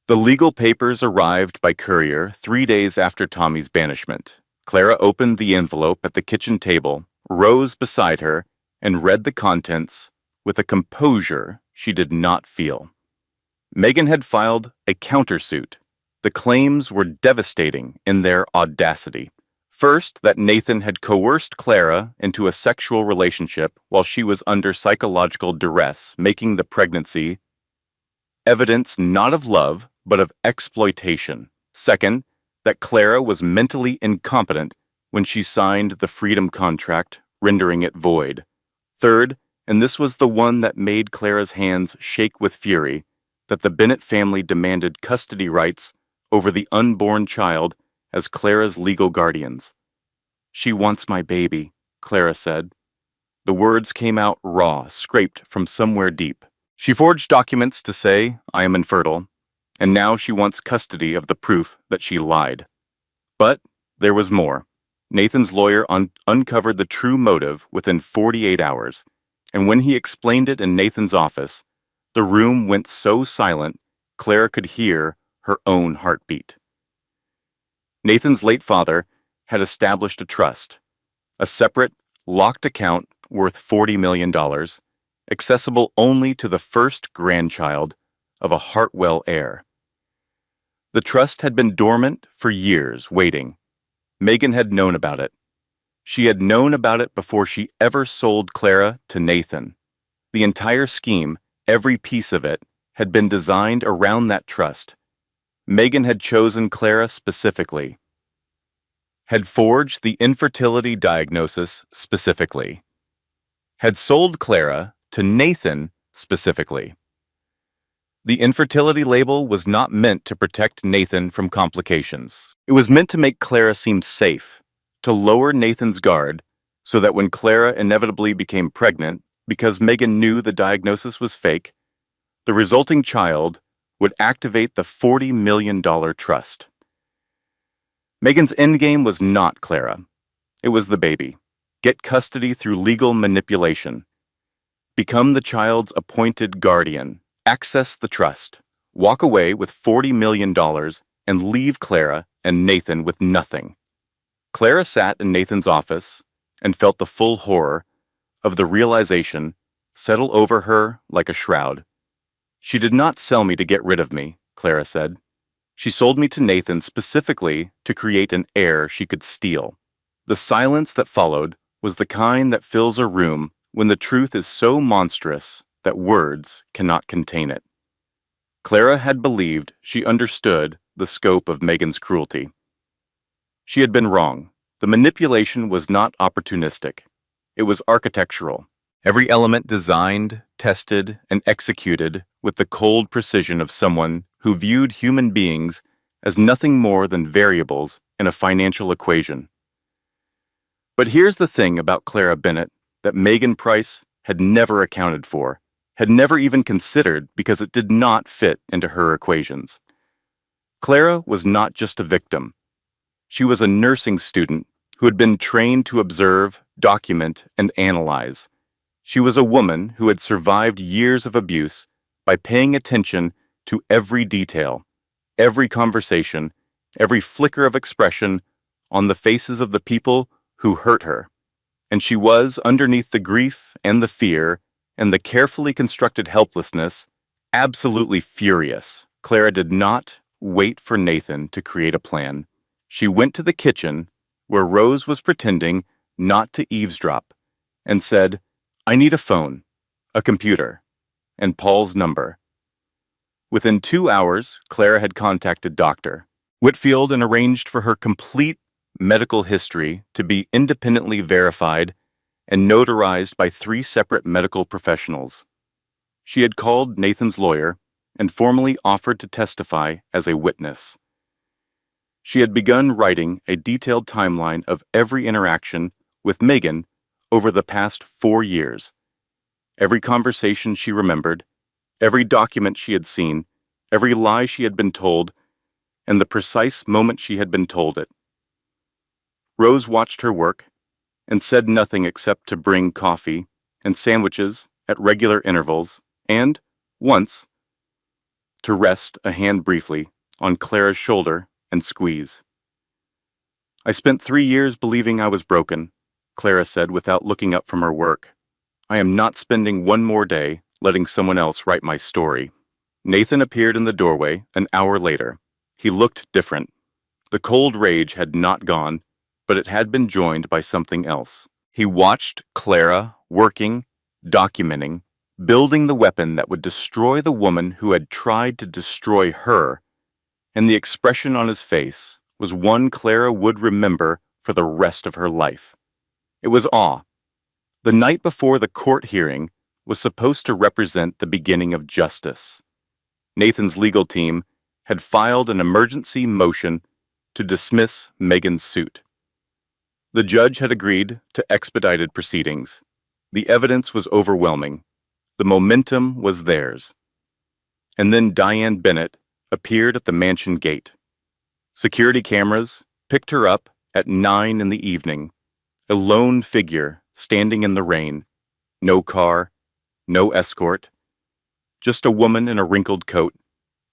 The legal papers arrived by courier 3 days after Tommy's banishment. Clara opened the envelope at the kitchen table, rose beside her, and read the contents with a composure she did not feel. Megan had filed a countersuit. The claims were devastating in their audacity. First, that Nathan had coerced Clara into a sexual relationship while she was under psychological duress, making the pregnancy evidence not of love, but of exploitation. Second, that Clara was mentally incompetent when she signed the freedom contract, rendering it void. Third, and this was the one that made Clara's hands shake with fury, that the Bennett family demanded custody rights over the unborn child as Clara's legal guardians. She wants my baby, Clara said. The words came out raw, scraped from somewhere deep. She forged documents to say, I am infertile, and now she wants custody of the proof that she lied. But there was more. Nathan's lawyer uncovered the true motive within 48 hours, and when he explained it in Nathan's office, the room went so silent Clara could hear her own heartbeat. Nathan's late father had established a trust, a separate, locked account worth $40 million, accessible only to the first grandchild of a Hartwell heir. The trust had been dormant for years, waiting. Megan had known about it. She had known about it before she ever sold Clara to Nathan. The entire scheme, every piece of it, had been designed around that trust. Megan had chosen Clara specifically, had forged the infertility diagnosis specifically, had sold Clara to Nathan specifically. The infertility label was not meant to protect Nathan from complications. It was meant to make Clara seem safe, to lower Nathan's guard, so that when Clara inevitably became pregnant, because Megan knew the diagnosis was fake, the resulting child would activate the $40 million trust. Megan's endgame was not Clara. It was the baby. Get custody through legal manipulation. Become the child's appointed guardian. Access the trust. Walk away with $40 million and leave Clara and Nathan with nothing. Clara sat in Nathan's office and felt the full horror of the realization settle over her like a shroud. She did not sell me to get rid of me, Clara said. She sold me to Nathan specifically to create an heir she could steal. The silence that followed was the kind that fills a room when the truth is so monstrous that words cannot contain it. Clara had believed she understood the scope of Megan's cruelty. She had been wrong. The manipulation was not opportunistic. It was architectural. Every element designed, tested, and executed with the cold precision of someone who viewed human beings as nothing more than variables in a financial equation. But here's the thing about Clara Bennett that Megan Price had never accounted for, had never even considered because it did not fit into her equations. Clara was not just a victim. She was a nursing student who had been trained to observe, document, and analyze. She was a woman who had survived years of abuse by paying attention to every detail, every conversation, every flicker of expression on the faces of the people who hurt her. And she was, underneath the grief and the fear and the carefully constructed helplessness, absolutely furious. Clara did not wait for Nathan to create a plan. She went to the kitchen, where Rose was pretending not to eavesdrop, and said, "I need a phone, a computer, and Paul's number." Within 2 hours, Clara had contacted Dr. Whitfield and arranged for her complete medical history to be independently verified and notarized by 3 separate medical professionals. She had called Nathan's lawyer and formally offered to testify as a witness. She had begun writing a detailed timeline of every interaction with Megan over the past 4 years. Every conversation she remembered, every document she had seen, every lie she had been told, and the precise moment she had been told it. Rose watched her work and said nothing except to bring coffee and sandwiches at regular intervals and, once, to rest a hand briefly on Clara's shoulder and squeeze. "I spent 3 years believing I was broken," Clara said without looking up from her work. "I am not spending one more day letting someone else write my story." Nathan appeared in the doorway an hour later. He looked different. The cold rage had not gone, but it had been joined by something else. He watched Clara working, documenting, building the weapon that would destroy the woman who had tried to destroy her, and the expression on his face was one Clara would remember for the rest of her life. It was awe. The night before the court hearing was supposed to represent the beginning of justice. Nathan's legal team had filed an emergency motion to dismiss Megan's suit. The judge had agreed to expedited proceedings. The evidence was overwhelming. The momentum was theirs. And then Diane Bennett appeared at the mansion gate. Security cameras picked her up at 9 in the evening, a lone figure standing in the rain. No car, no escort, just a woman in a wrinkled coat,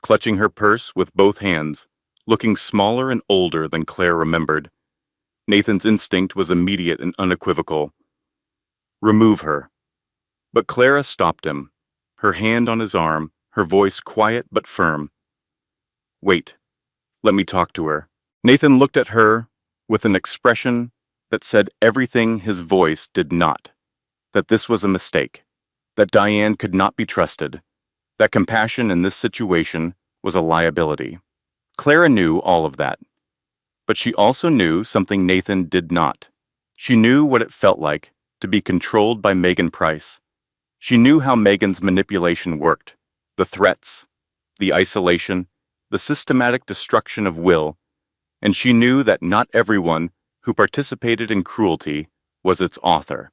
clutching her purse with both hands, looking smaller and older than Claire remembered. Nathan's instinct was immediate and unequivocal. Remove her. But Clara stopped him, her hand on his arm, her voice quiet but firm. Wait, let me talk to her. Nathan looked at her with an expression that said everything his voice did not, that this was a mistake, that Diane could not be trusted, that compassion in this situation was a liability. Clara knew all of that. But she also knew something Nathan did not. She knew what it felt like to be controlled by Megan Price. She knew how Megan's manipulation worked, the threats, the isolation, the systematic destruction of will, and she knew that not everyone who participated in cruelty was its author.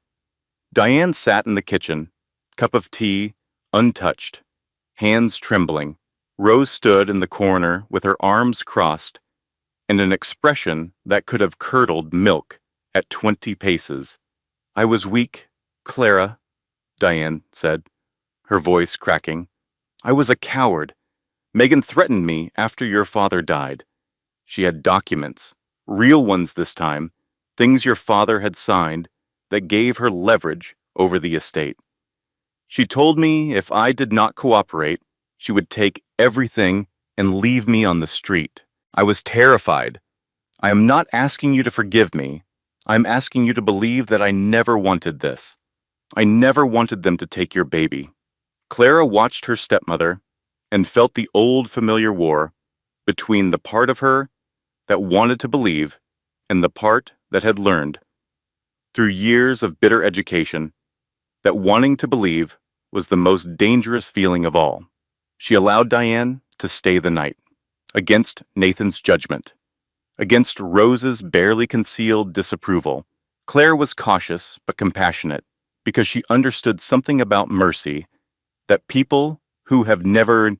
Diane sat in the kitchen, cup of tea, untouched, hands trembling, Rose stood in the corner with her arms crossed and an expression that could have curdled milk at 20 paces. "I was weak, Clara," Diane said, her voice cracking. "I was a coward. Megan threatened me after your father died. She had documents, real ones this time, things your father had signed that gave her leverage over the estate. She told me if I did not cooperate, she would take everything and leave me on the street. I was terrified. I am not asking you to forgive me. I'm asking you to believe that I never wanted this. I never wanted them to take your baby." Clara watched her stepmother and felt the old familiar war between the part of her that wanted to believe and the part that had learned, through years of bitter education, that wanting to believe was the most dangerous feeling of all. She allowed Diane to stay the night, against Nathan's judgment, against Rose's barely concealed disapproval. Claire was cautious but compassionate because she understood something about mercy that people who have never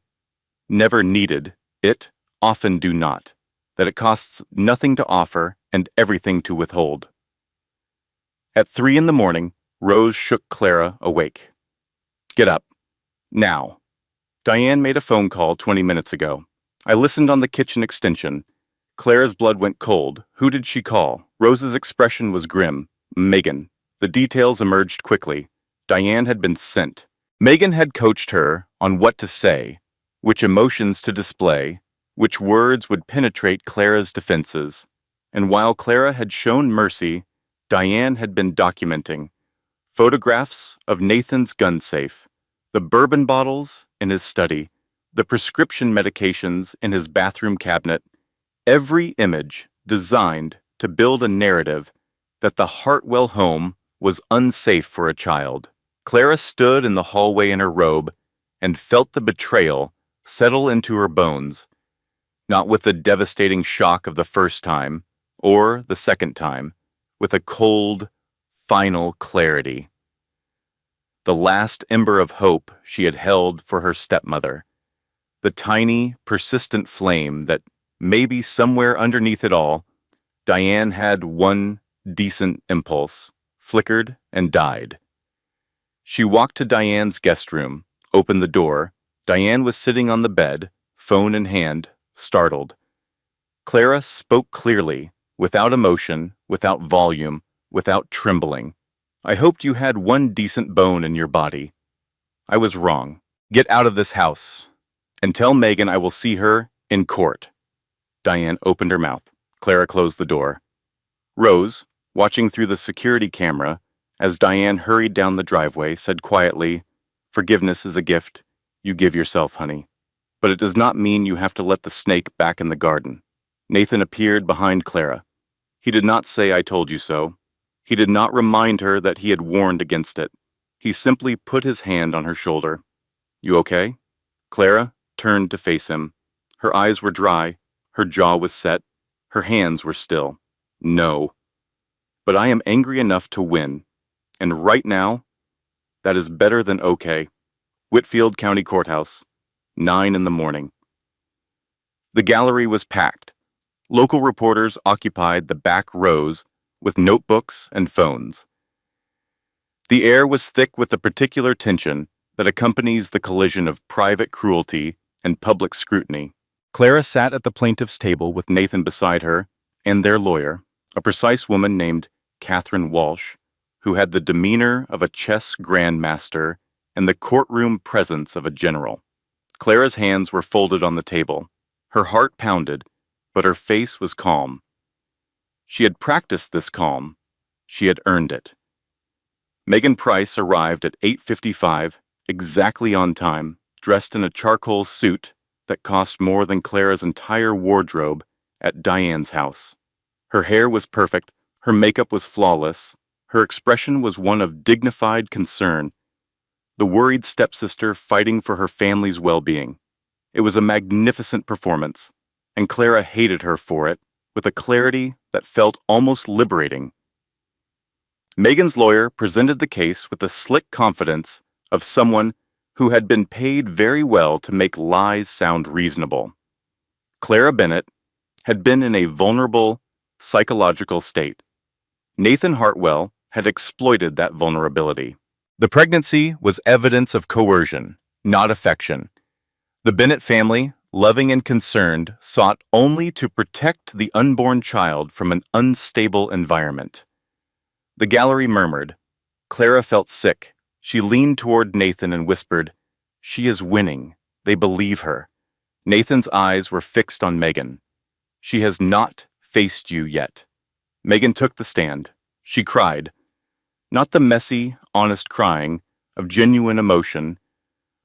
needed it often do not, that it costs nothing to offer and everything to withhold. At 3 in the morning, Rose shook Clara awake. "Get up. Now." Diane made a phone call 20 minutes ago. I listened on the kitchen extension. Clara's blood went cold. Who did she call? Rose's expression was grim. Megan. The details emerged quickly. Diane had been sent. Megan had coached her on what to say, which emotions to display, which words would penetrate Clara's defenses. And while Clara had shown mercy, Diane had been documenting photographs of Nathan's gun safe, the bourbon bottles in his study, the prescription medications in his bathroom cabinet, every image designed to build a narrative that the Hartwell home was unsafe for a child. Clara stood in the hallway in her robe and felt the betrayal settle into her bones, not with the devastating shock of the first time or the second time, with a cold, final clarity. The last ember of hope she had held for her stepmother, the tiny, persistent flame that maybe somewhere underneath it all, Diane had one decent impulse, flickered and died. She walked to Diane's guest room, opened the door. Diane was sitting on the bed, phone in hand, startled. Clara spoke clearly, without emotion, without volume, without trembling. "I hoped you had one decent bone in your body. I was wrong. Get out of this house, and tell Megan I will see her in court." Diane opened her mouth. Clara closed the door. Rose, watching through the security camera, as Diane hurried down the driveway, said quietly, "Forgiveness is a gift you give yourself, honey. But it does not mean you have to let the snake back in the garden." Nathan appeared behind Clara. He did not say, "I told you so." He did not remind her that he had warned against it. He simply put his hand on her shoulder. "You okay?" Clara turned to face him. Her eyes were dry, her jaw was set, her hands were still. "No. But I am angry enough to win. And right now, that is better than okay." Whitfield County Courthouse, 9 in the morning. The gallery was packed. Local reporters occupied the back rows with notebooks and phones. The air was thick with the particular tension that accompanies the collision of private cruelty and public scrutiny. Clara sat at the plaintiff's table with Nathan beside her and their lawyer, a precise woman named Catherine Walsh, who had the demeanor of a chess grandmaster and the courtroom presence of a general. Clara's hands were folded on the table. Her heart pounded, but her face was calm. She had practiced this calm. She had earned it. Megan Price arrived at 8:55, exactly on time, dressed in a charcoal suit that cost more than Clara's entire wardrobe at Diane's house. Her hair was perfect, her makeup was flawless, her expression was one of dignified concern, the worried stepsister fighting for her family's well-being. It was a magnificent performance, and Clara hated her for it with a clarity that felt almost liberating. Megan's lawyer presented the case with the slick confidence of someone who had been paid very well to make lies sound reasonable. Clara Bennett had been in a vulnerable psychological state. Nathan Hartwell had exploited that vulnerability. The pregnancy was evidence of coercion, not affection. The Bennett family, loving and concerned, sought only to protect the unborn child from an unstable environment. The gallery murmured. Clara felt sick. She leaned toward Nathan and whispered, "She is winning. They believe her." Nathan's eyes were fixed on Megan. "She has not faced you yet." Megan took the stand. She cried. Not the messy, honest crying of genuine emotion,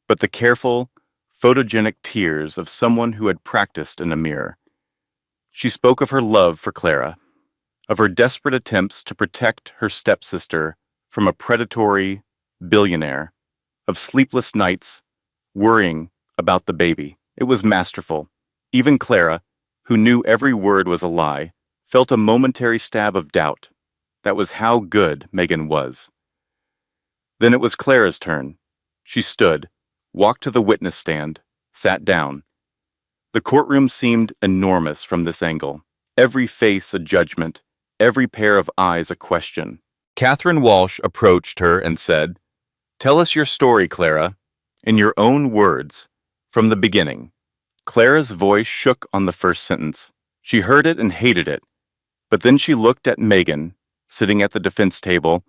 but the careful, photogenic tears of someone who had practiced in a mirror. She spoke of her love for Clara, of her desperate attempts to protect her stepsister from a predatory billionaire, of sleepless nights, worrying about the baby. It was masterful. Even Clara, who knew every word was a lie, felt a momentary stab of doubt. That was how good Megan was. Then it was Clara's turn. She stood, walked to the witness stand, sat down. The courtroom seemed enormous from this angle. Every face a judgment, every pair of eyes a question. Catherine Walsh approached her and said, "Tell us your story, Clara, in your own words, from the beginning." Clara's voice shook on the first sentence. She heard it and hated it. But then she looked at Megan, sitting at the defense table,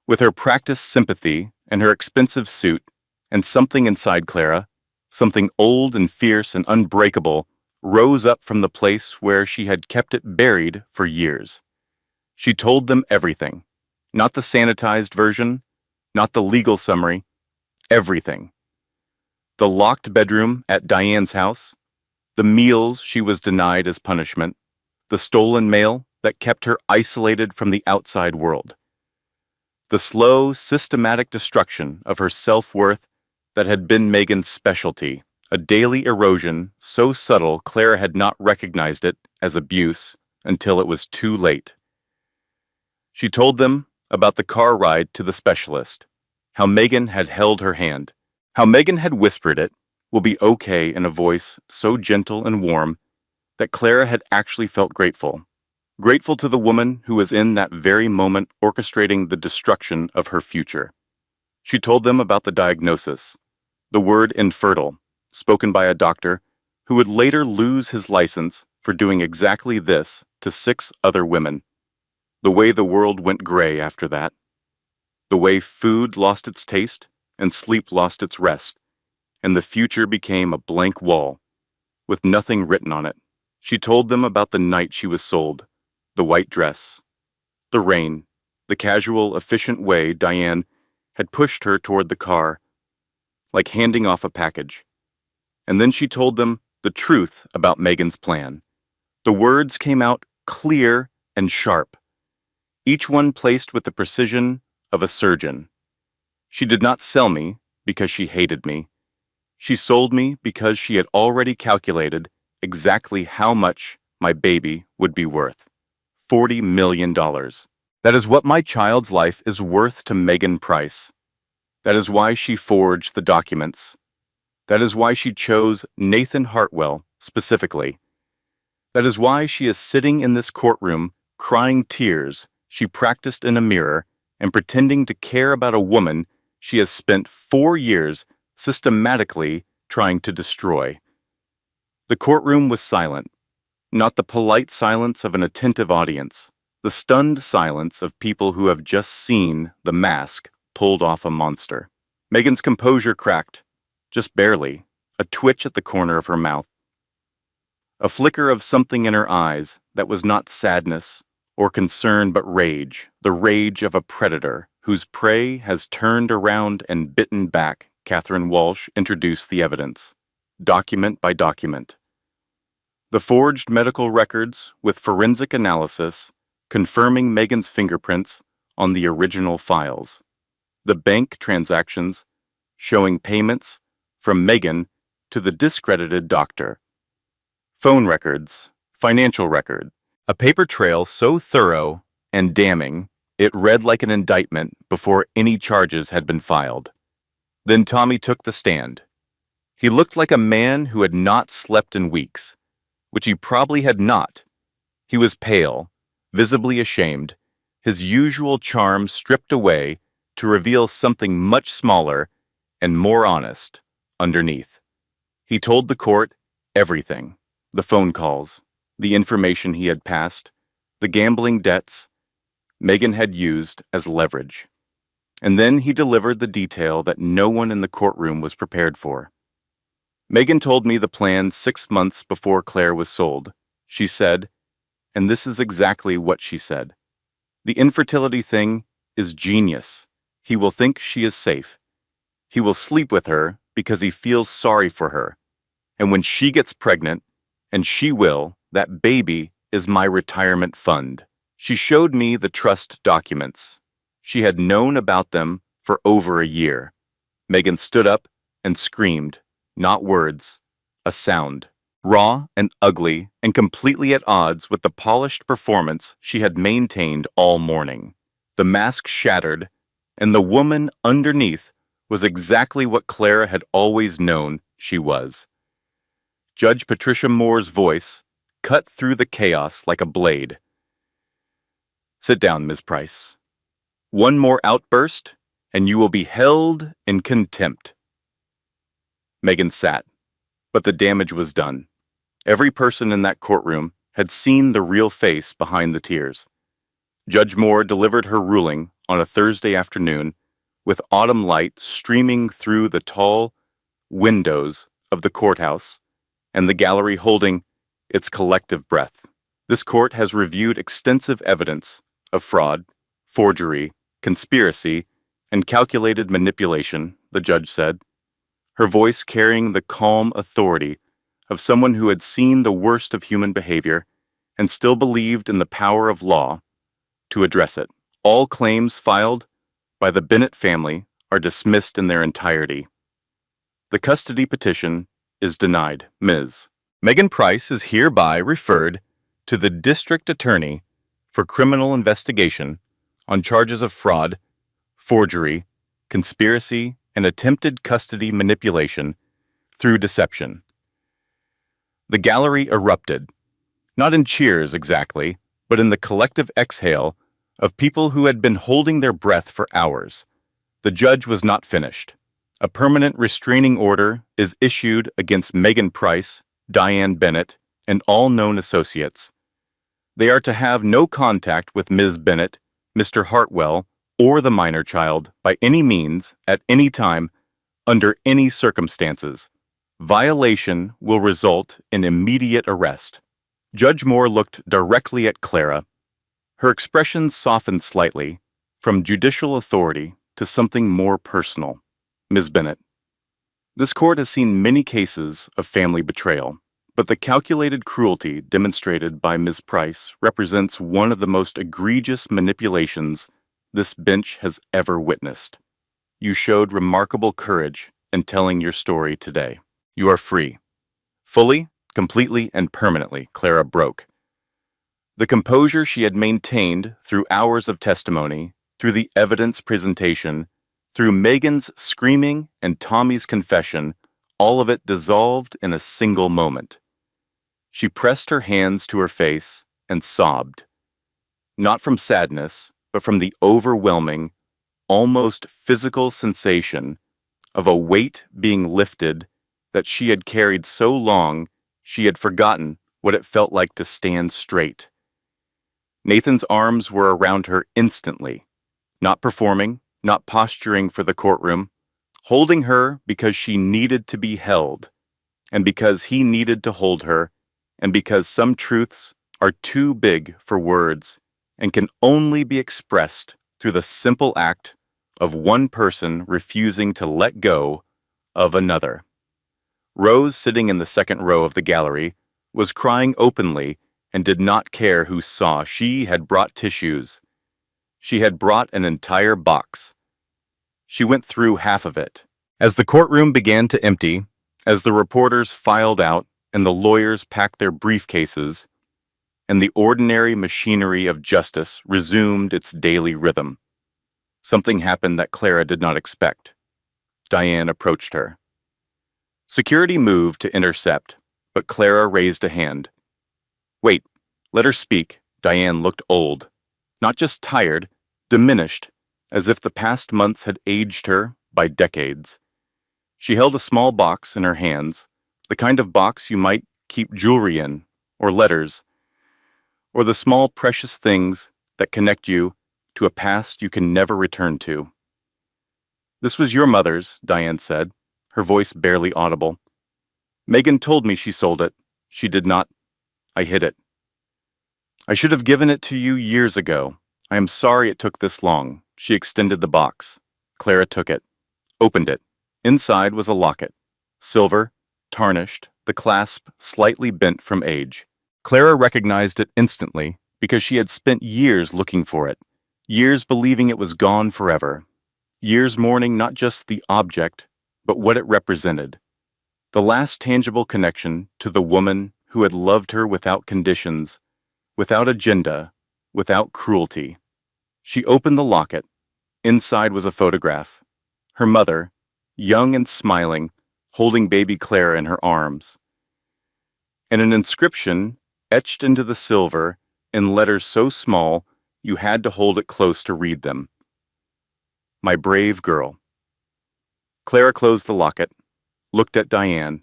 with her practiced sympathy and her expensive suit, and something inside Clara, something old and fierce and unbreakable, rose up from the place where she had kept it buried for years. She told them everything. Not the sanitized version, not the legal summary, everything. The locked bedroom at Diane's house, the meals she was denied as punishment, the stolen mail that kept her isolated from the outside world, the slow, systematic destruction of her self-worth that had been Megan's specialty, a daily erosion so subtle Clara had not recognized it as abuse until it was too late. She told them about the car ride to the specialist, how Megan had held her hand, how Megan had whispered it will be okay in a voice so gentle and warm that Clara had actually felt grateful. Grateful to the woman who was in that very moment orchestrating the destruction of her future. She told them about the diagnosis, the word infertile, spoken by a doctor who would later lose his license for doing exactly this to 6 other women. The way the world went gray after that. The way food lost its taste and sleep lost its rest, and the future became a blank wall with nothing written on it. She told them about the night she was sold, the white dress, the rain, the casual, efficient way Diane had pushed her toward the car, like handing off a package. And then she told them the truth about Megan's plan. The words came out clear and sharp, each one placed with the precision of a surgeon. She did not sell me because she hated me. She sold me because she had already calculated exactly how much my baby would be worth. $40 million. That is what my child's life is worth to Megan Price. That is why she forged the documents. That is why she chose Nathan Hartwell specifically. That is why she is sitting in this courtroom crying tears she practiced in a mirror and pretending to care about a woman she has spent 4 years systematically trying to destroy. The courtroom was silent, not the polite silence of an attentive audience, the stunned silence of people who have just seen the mask pulled off a monster. Megan's composure cracked, just barely, a twitch at the corner of her mouth. A flicker of something in her eyes that was not sadness or concern but rage, the rage of a predator whose prey has turned around and bitten back. Catherine Walsh introduced the evidence, document by document. The forged medical records with forensic analysis confirming Megan's fingerprints on the original files. The bank transactions showing payments from Megan to the discredited doctor. Phone records, financial record, a paper trail so thorough and damning it read like an indictment before any charges had been filed. Then Tommy took the stand. He looked like a man who had not slept in weeks, which he probably had not. He was pale, visibly ashamed, his usual charm stripped away to reveal something much smaller and more honest underneath. He told the court everything: the phone calls, the information he had passed, the gambling debts Megan had used as leverage. And then he delivered the detail that no one in the courtroom was prepared for. Megan told me the plan 6 months before Claire was sold. She said, and this is exactly what she said: "The infertility thing is genius. He will think she is safe. He will sleep with her because he feels sorry for her. And when she gets pregnant, and she will, that baby is my retirement fund." She showed me the trust documents. She had known about them for over a year. Megan stood up and screamed, not words, a sound. Raw and ugly and completely at odds with the polished performance she had maintained all morning. The mask shattered, and the woman underneath was exactly what Clara had always known she was. Judge Patricia Moore's voice cut through the chaos like a blade. "Sit down, Ms. Price. One more outburst, and you will be held in contempt." Megan sat, but the damage was done. Every person in that courtroom had seen the real face behind the tears. Judge Moore delivered her ruling on a Thursday afternoon, with autumn light streaming through the tall windows of the courthouse and the gallery holding its collective breath. This court has reviewed extensive evidence of fraud, forgery, conspiracy, and calculated manipulation, the judge said, her voice carrying the calm authority of someone who had seen the worst of human behavior and still believed in the power of law to address it. All claims filed by the Bennett family are dismissed in their entirety. The custody petition is denied. Ms. Megan Price is hereby referred to the district attorney for criminal investigation on charges of fraud, forgery, conspiracy, and attempted custody manipulation through deception. The gallery erupted, not in cheers exactly, but in the collective exhale of people who had been holding their breath for hours. The judge was not finished. A permanent restraining order is issued against Megan Price, Diane Bennett, and all known associates. They are to have no contact with Ms. Bennett, Mr. Hartwell, or the minor child by any means, at any time, under any circumstances. Violation will result in immediate arrest. Judge Moore looked directly at Clara. Her expression softened slightly, from judicial authority to something more personal. Ms. Bennett, this court has seen many cases of family betrayal, but the calculated cruelty demonstrated by Ms. Price represents one of the most egregious manipulations this bench has ever witnessed. You showed remarkable courage in telling your story today. You are free. Fully, completely, and permanently, Clara broke. The composure she had maintained through hours of testimony, through the evidence presentation, through Megan's screaming and Tommy's confession, all of it dissolved in a single moment. She pressed her hands to her face and sobbed, not from sadness, but from the overwhelming, almost physical sensation of a weight being lifted that she had carried so long she had forgotten what it felt like to stand straight. Nathan's arms were around her instantly, not performing, not posturing for the courtroom, holding her because she needed to be held, and because he needed to hold her, and because some truths are too big for words and can only be expressed through the simple act of one person refusing to let go of another. Rose, sitting in the second row of the gallery, was crying openly and did not care who saw. She had brought tissues. She had brought an entire box. She went through half of it. As the courtroom began to empty, as the reporters filed out and the lawyers packed their briefcases, and the ordinary machinery of justice resumed its daily rhythm, something happened that Clara did not expect. Diane approached her. Security moved to intercept, but Clara raised a hand. Wait, let her speak. Diane looked old. Not just tired, diminished, as if the past months had aged her by decades. She held a small box in her hands, the kind of box you might keep jewelry in, or letters, or the small precious things that connect you to a past you can never return to. This was your mother's, Diane said, her voice barely audible. Megan told me she sold it. She did not. I hid it. I should have given it to you years ago. I am sorry it took this long. She extended the box. Clara took it, opened it. Inside was a locket. Silver, tarnished, the clasp slightly bent from age. Clara recognized it instantly because she had spent years looking for it, years believing it was gone forever, years mourning not just the object, but what it represented. The last tangible connection to the woman who had loved her without conditions, without agenda, without cruelty. She opened the locket. Inside was a photograph. Her mother, young and smiling, holding baby Clara in her arms. And an inscription etched into the silver in letters so small you had to hold it close to read them. My brave girl. Clara closed the locket, looked at Diane,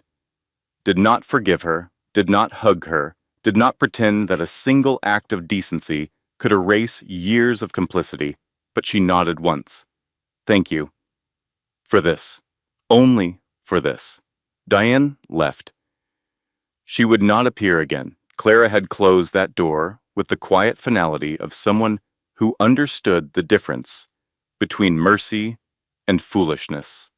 did not forgive her, did not hug her, did not pretend that a single act of decency could erase years of complicity, but she nodded once. Thank you. For this. Only for this. Diane left. She would not appear again. Clara had closed that door with the quiet finality of someone who understood the difference between mercy and foolishness.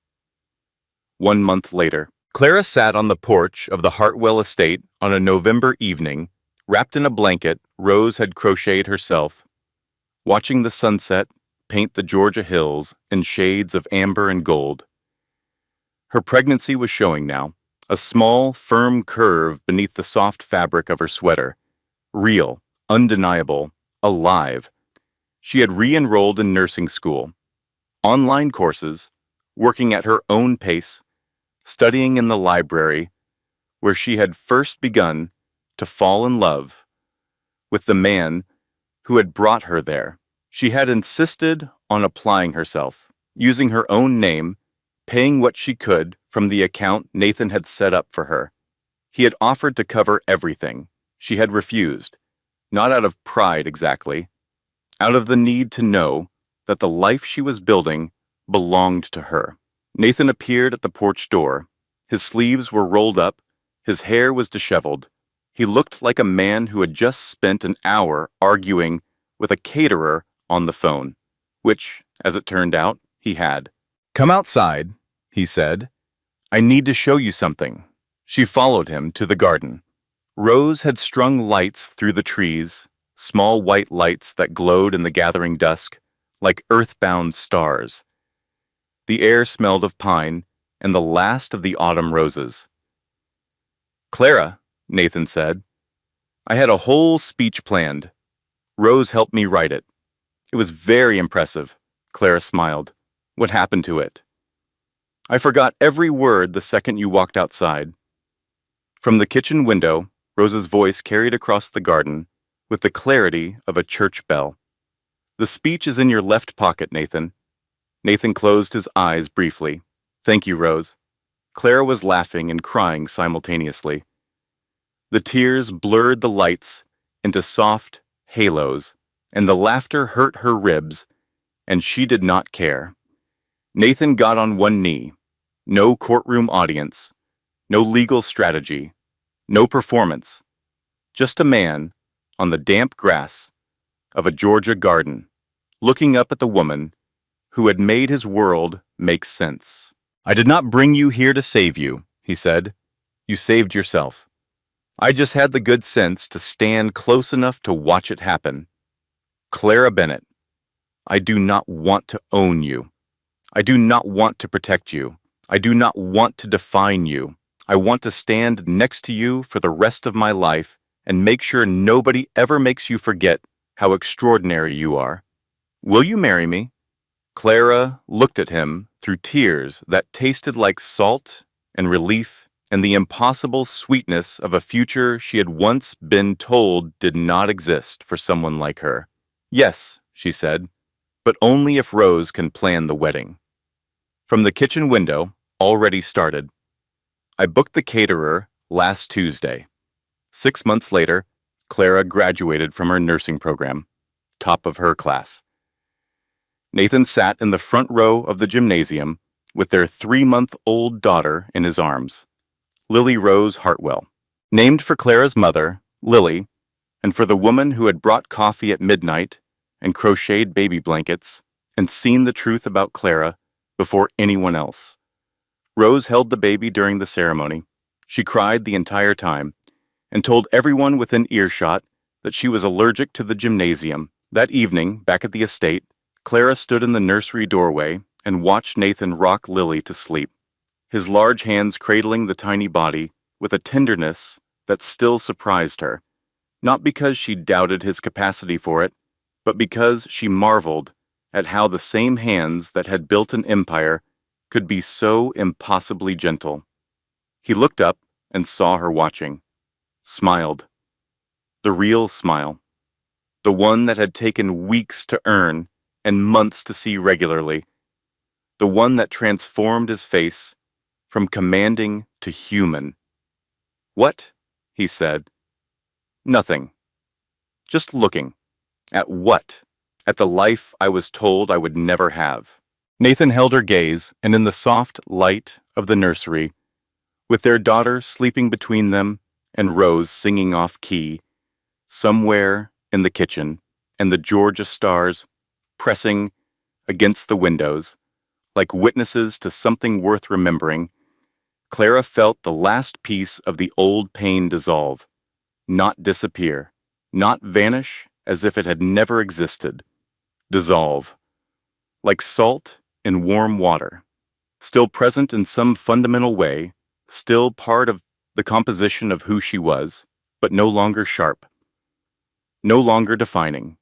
1 month later, Clara sat on the porch of the Hartwell estate on a November evening, wrapped in a blanket Rose had crocheted herself, watching the sunset paint the Georgia hills in shades of amber and gold. Her pregnancy was showing now, a small, firm curve beneath the soft fabric of her sweater. Real, undeniable, alive. She had re-enrolled in nursing school, online courses, working at her own pace, studying in the library, where she had first begun to fall in love with the man who had brought her there. She had insisted on applying herself, using her own name, paying what she could from the account Nathan had set up for her. He had offered to cover everything. She had refused, not out of pride exactly, out of the need to know that the life she was building belonged to her. Nathan appeared at the porch door. His sleeves were rolled up, his hair was disheveled. He looked like a man who had just spent an hour arguing with a caterer on the phone, which, as it turned out, he had. "Come outside," he said. "I need to show you something." She followed him to the garden. Rose had strung lights through the trees, small white lights that glowed in the gathering dusk, like earthbound stars. The air smelled of pine and the last of the autumn roses. "Clara," Nathan said, "I had a whole speech planned. Rose helped me write it. It was very impressive." Clara smiled. "What happened to it?" "I forgot every word the second you walked outside." From the kitchen window, Rose's voice carried across the garden with the clarity of a church bell. "The speech is in your left pocket, Nathan." Nathan closed his eyes briefly. "Thank you, Rose." Clara was laughing and crying simultaneously. The tears blurred the lights into soft halos, and the laughter hurt her ribs, and she did not care. Nathan got on one knee. No courtroom audience, no legal strategy, no performance. Just a man on the damp grass of a Georgia garden, looking up at the woman who had made his world make sense. "I did not bring you here to save you," he said. "You saved yourself. I just had the good sense to stand close enough to watch it happen. Clara Bennett, I do not want to own you. I do not want to protect you. I do not want to define you. I want to stand next to you for the rest of my life and make sure nobody ever makes you forget how extraordinary you are. Will you marry me?" Clara looked at him through tears that tasted like salt and relief and the impossible sweetness of a future she had once been told did not exist for someone like her. "Yes," she said, "but only if Rose can plan the wedding." From the kitchen window, already started. "I booked the caterer last Tuesday." 6 months later, Clara graduated from her nursing program, top of her class. Nathan sat in the front row of the gymnasium with their 3-month-old daughter in his arms, Lily Rose Hartwell. Named for Clara's mother, Lily, and for the woman who had brought coffee at midnight and crocheted baby blankets and seen the truth about Clara before anyone else. Rose held the baby during the ceremony. She cried the entire time and told everyone within earshot that she was allergic to the gymnasium. That evening, back at the estate, Clara stood in the nursery doorway and watched Nathan rock Lily to sleep, his large hands cradling the tiny body with a tenderness that still surprised her, not because she doubted his capacity for it, but because she marveled at how the same hands that had built an empire could be so impossibly gentle. He looked up and saw her watching, smiled. The real smile, the one that had taken weeks to earn and months to see regularly, the one that transformed his face from commanding to human. "What?" he said. "Nothing. Just looking. At what? At the life I was told I would never have." Nathan held her gaze, and in the soft light of the nursery, with their daughter sleeping between them and Rose singing off key, somewhere in the kitchen, and the Georgia stars pressing against the windows, like witnesses to something worth remembering, Clara felt the last piece of the old pain dissolve, not disappear, not vanish as if it had never existed. Dissolve. Like salt in warm water, still present in some fundamental way, still part of the composition of who she was, but no longer sharp, no longer defining,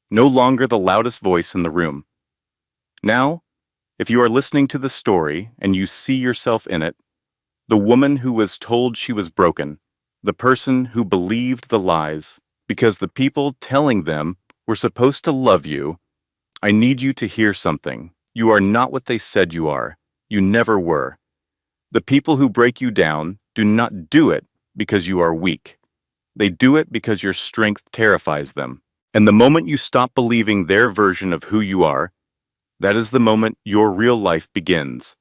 no longer the loudest voice in the room. Now, if you are listening to the story and you see yourself in it, the woman who was told she was broken, the person who believed the lies because the people telling them were supposed to love you, I need you to hear something. You are not what they said you are. You never were. The people who break you down do not do it because you are weak. They do it because your strength terrifies them. And the moment you stop believing their version of who you are, that is the moment your real life begins.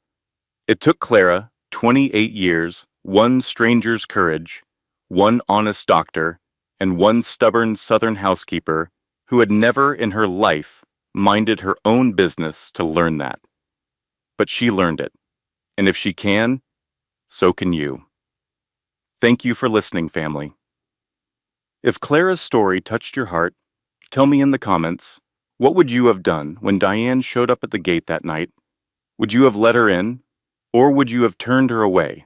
It took Clara 28 years, one stranger's courage, one honest doctor, and one stubborn Southern housekeeper who had never in her life minded her own business to learn that. But she learned it, and if she can, so can you. Thank you for listening, family. If Clara's story touched your heart, tell me in the comments, what would you have done when Diane showed up at the gate that night? Would you have let her in, or would you have turned her away?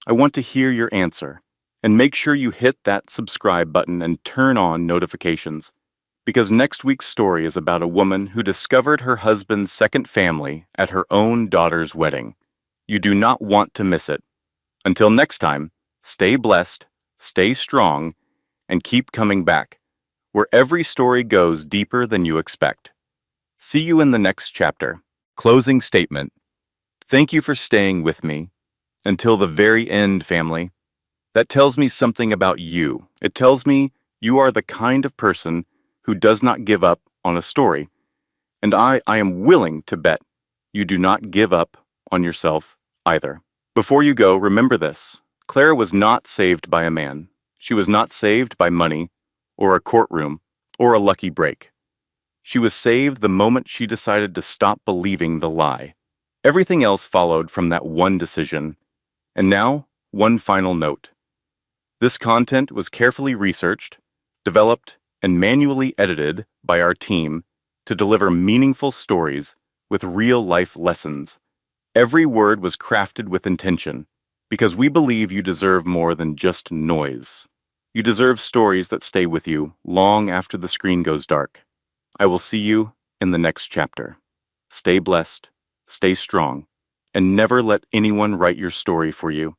I want to hear your answer, and make sure you hit that subscribe button and turn on notifications, because next week's story is about a woman who discovered her husband's second family at her own daughter's wedding. You do not want to miss it. Until next time, stay blessed, stay strong, and keep coming back, where every story goes deeper than you expect. See you in the next chapter. Closing statement. Thank you for staying with me until the very end, family. That tells me something about you. It tells me you are the kind of person who does not give up on a story. And I am willing to bet you do not give up on yourself either. Before you go, remember this. Clara was not saved by a man. She was not saved by money, or a courtroom, or a lucky break. She was saved the moment she decided to stop believing the lie. Everything else followed from that one decision. And now, one final note. This content was carefully researched, developed, and manually edited by our team to deliver meaningful stories with real-life lessons. Every word was crafted with intention, because we believe you deserve more than just noise. You deserve stories that stay with you long after the screen goes dark. I will see you in the next chapter. Stay blessed, stay strong, and never let anyone write your story for you.